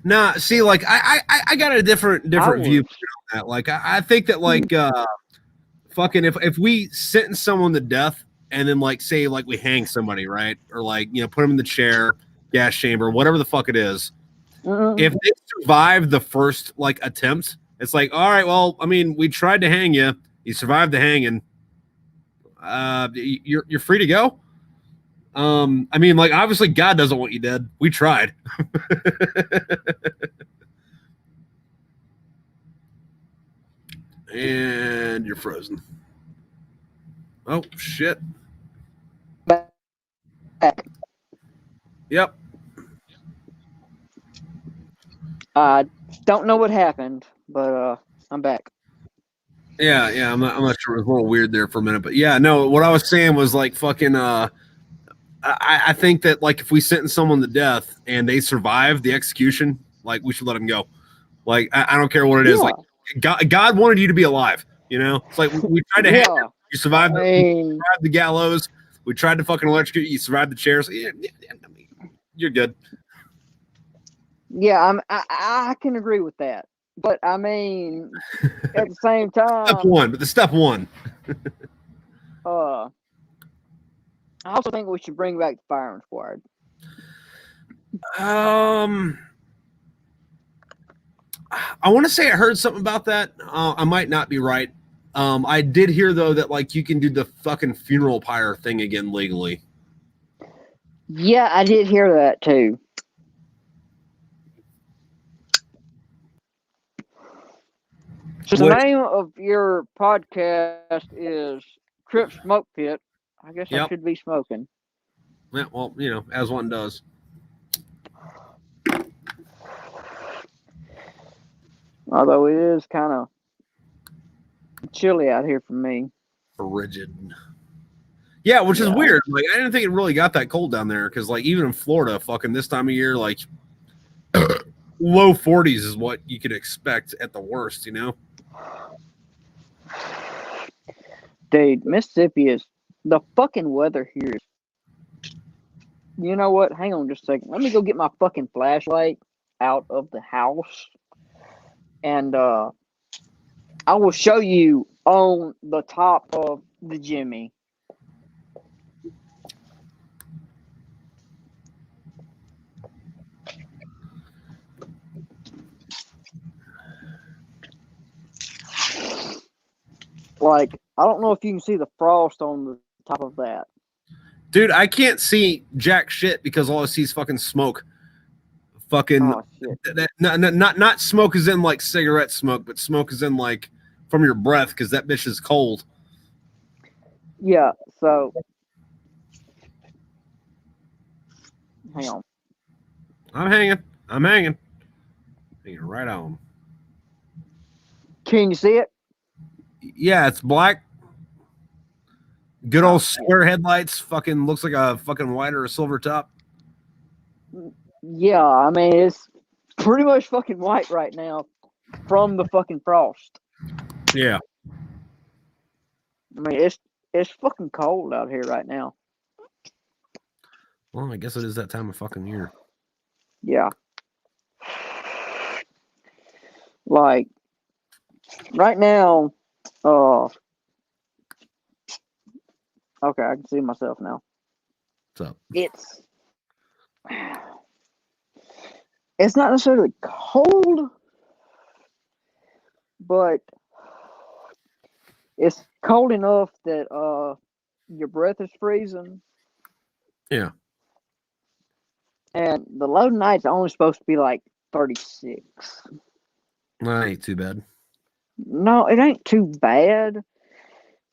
Nah, see, like I got a different view on that. Like I think that like fucking if we sentence someone to death and then like say like we hang somebody, right, or like put them in the chair, gas chamber, whatever the fuck it is. If they survive the first like attempt, it's like, all right, well, I mean, we tried to hang you, you survived the hanging. You're free to go. I mean, like, obviously God doesn't want you dead. We tried. And you're frozen. Oh shit. Yep. I don't know what happened, but I'm back. Yeah, I'm not sure. It was a little weird there for a minute, but yeah, no. What I was saying was like fucking. I think that like if we sentence someone to death and they survive the execution, like we should let them go. Like I don't care what it is. Like God wanted you to be alive. It's like we tried to hang you. You survived. You survived the gallows. We tried to fucking electrocute you. You survived the chairs. You're good. Yeah, I can agree with that. But I mean, at the same time, step one. I also think we should bring back the firing squad. I want to say I heard something about that. I might not be right. I did hear though that like you can do the fucking funeral pyre thing again legally. Yeah, I did hear that too. So the name of your podcast is Crip Smoke Pit. I guess I should be smoking. Yeah, well, as one does. Although it is kind of chilly out here for me. Frigid. Yeah, which is weird. Like I didn't think it really got that cold down there because like even in Florida, fucking this time of year, like low 40s is what you could expect at the worst, Dude, Mississippi is the fucking weather here. You know what? Hang on just a second. Let me go get my fucking flashlight out of the house. And I will show you on the top of the Jimmy. Like, I don't know if you can see the frost on the top of that. Dude, I can't see jack shit because all I see is fucking smoke. Fucking not smoke as in like cigarette smoke, but smoke as in like from your breath because that bitch is cold. Yeah, so hang on. I'm hanging. Hanging right on. Can you see it? Yeah, it's black. Good old square headlights. Fucking looks like a fucking white or a silver top. Yeah, I mean it's pretty much fucking white right now from the fucking frost. Yeah. I mean it's fucking cold out here right now. Well, I guess it is that time of fucking year. Yeah. Like right now, okay, I can see myself now. What's up? It's not necessarily cold, but it's cold enough that your breath is freezing. Yeah. And the low night's only supposed to be like 36. That ain't too bad. No, it ain't too bad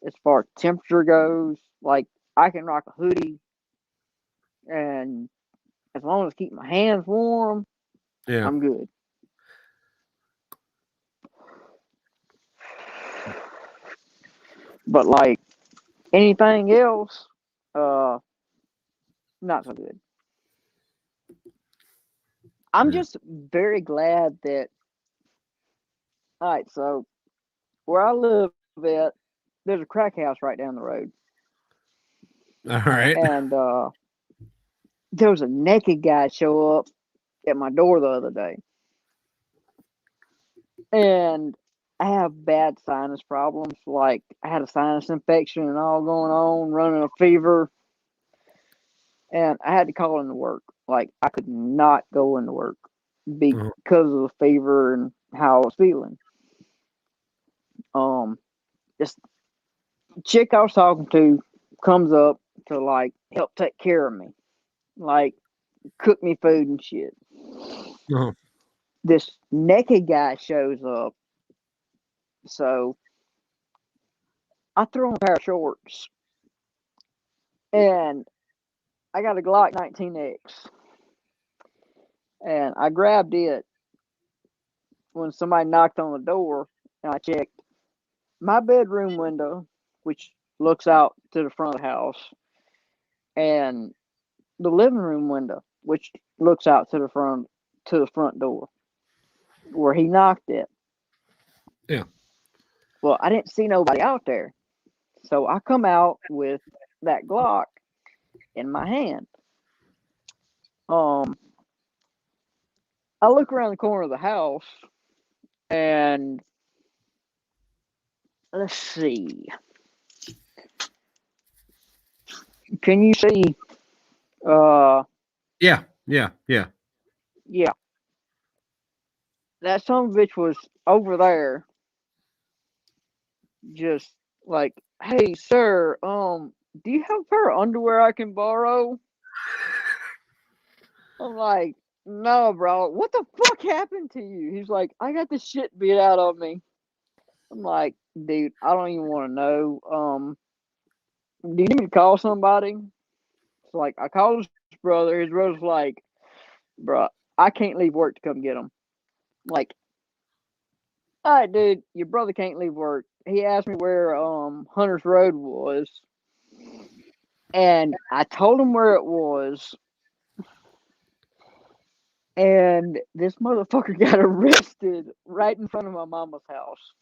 as far as temperature goes. Like, I can rock a hoodie, and as long as I keep my hands warm, I'm good. But, like, anything else, not so good. I'm just very glad that. Alright, so where I live at, there's a crack house right down the road. All right. And there was a naked guy show up at my door the other day. And I have bad sinus problems. Like, I had a sinus infection and all going on, running a fever. And I had to call into work. Like, I could not go into work because of the fever and how I was feeling. This chick I was talking to comes up to, like, help take care of me. Like, cook me food and shit. This naked guy shows up. So I threw on a pair of shorts. And I got a Glock 19X. And I grabbed it when somebody knocked on the door, and I checked my bedroom window, which looks out to the front of the house, and the living room window, which looks out to the front door, where he knocked it. Yeah. Well, I didn't see nobody out there, so I come out with that Glock in my hand. I look around the corner of the house, and let's see. Can you see? Yeah. That son of a bitch was over there, just like, hey, sir, do you have a pair of underwear I can borrow? I'm like, no, bro. What the fuck happened to you? He's like, I got the shit beat out of me. I'm like, dude, I don't even want to know. Do you need me to call somebody? It's like, I called his brother. His brother's like, bro, I can't leave work to come get him. Like, all right, dude, your brother can't leave work. He asked me where Hunter's Road was, and I told him where it was. And this motherfucker got arrested right in front of my mama's house.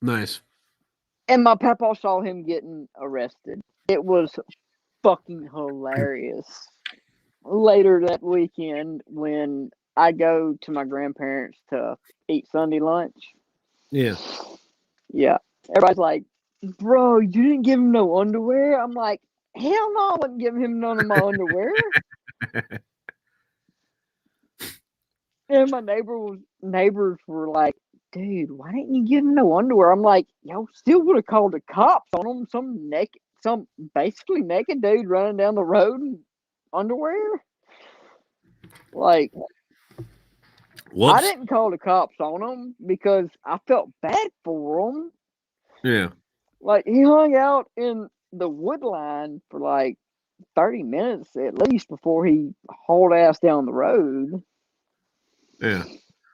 Nice. And my papa saw him getting arrested. It was fucking hilarious. Later that weekend, when I go to my grandparents to eat Sunday lunch. Yeah. Yeah. Everybody's like, bro, you didn't give him no underwear? I'm like, hell no, I wasn't giving him none of my underwear. And my neighbors were like, dude, why didn't you give him no underwear? I'm like, y'all still would have called the cops on him. Some basically naked dude running down the road in underwear. Like, whoops. I didn't call the cops on him because I felt bad for him. Yeah. Like, he hung out in the wood line for like 30 minutes at least before he hauled ass down the road. Yeah.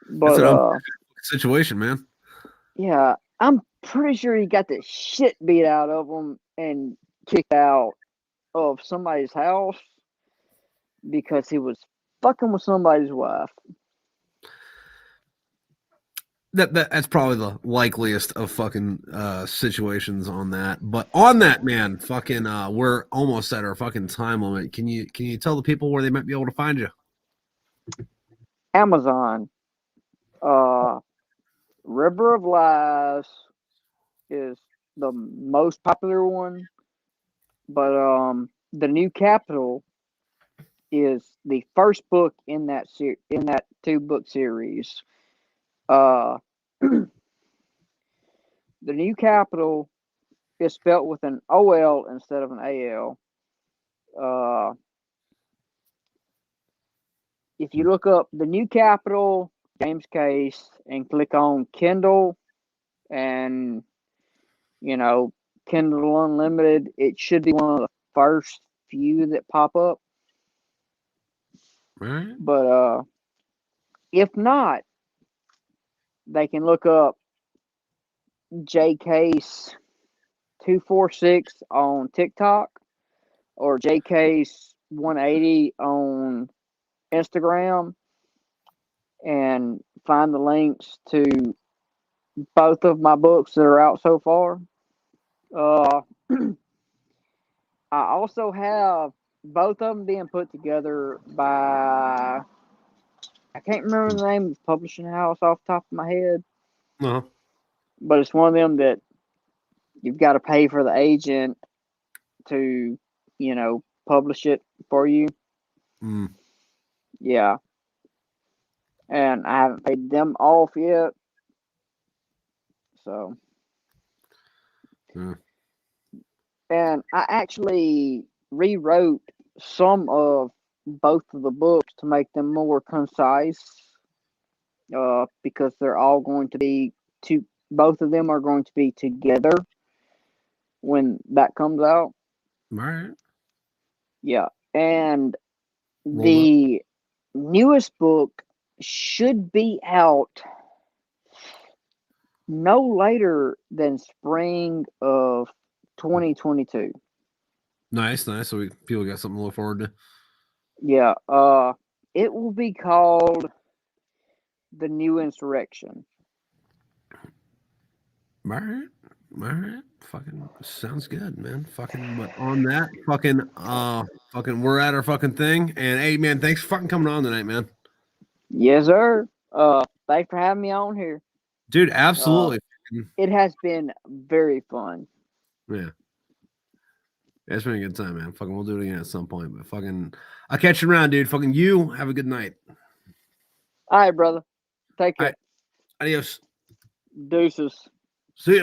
But That's an situation, man. Yeah, I'm pretty sure he got the shit beat out of him and kicked out of somebody's house because he was fucking with somebody's wife. That's probably the likeliest of fucking situations on that. But on that, man, fucking we're almost at our fucking time limit. Can you tell the people where they might be able to find you? Amazon. River of Lies is the most popular one, but The New Capital is the first book in that 2-book series. The New Capital is spelt with an OL instead of an AL. If you look up The New Capital, James Case, and click on Kindle and, Kindle Unlimited, it should be one of the first few that pop up. Right. But if not, they can look up J Case 246 on TikTok or J Case 180 on Instagram and find the links to both of my books that are out so far. I also have both of them being put together by, I can't remember the name of the publishing house off the top of my head, but it's one of them that you've got to pay for the agent to, publish it for you. Yeah. And I haven't paid them off yet. So. And I actually rewrote some of both of the books to make them more concise. Because they're all going to be both of them are going to be together when that comes out. All right. Yeah. And the newest book should be out no later than spring of 2022. Nice. So people got something to look forward to. Yeah. It will be called The New Insurrection. All right. Fucking sounds good, man. Fucking, but on that, fucking, we're at our fucking thing. And hey, man, thanks for fucking coming on tonight, man. Yes, sir. Thanks for having me on here, dude. Absolutely. It has been very fun. Yeah. It's been a good time, man. Fucking, we'll do it again at some point. But fucking, I'll catch you around, dude. Fucking, you have a good night. All right, brother. Take care. All right. Adios. Deuces. See ya.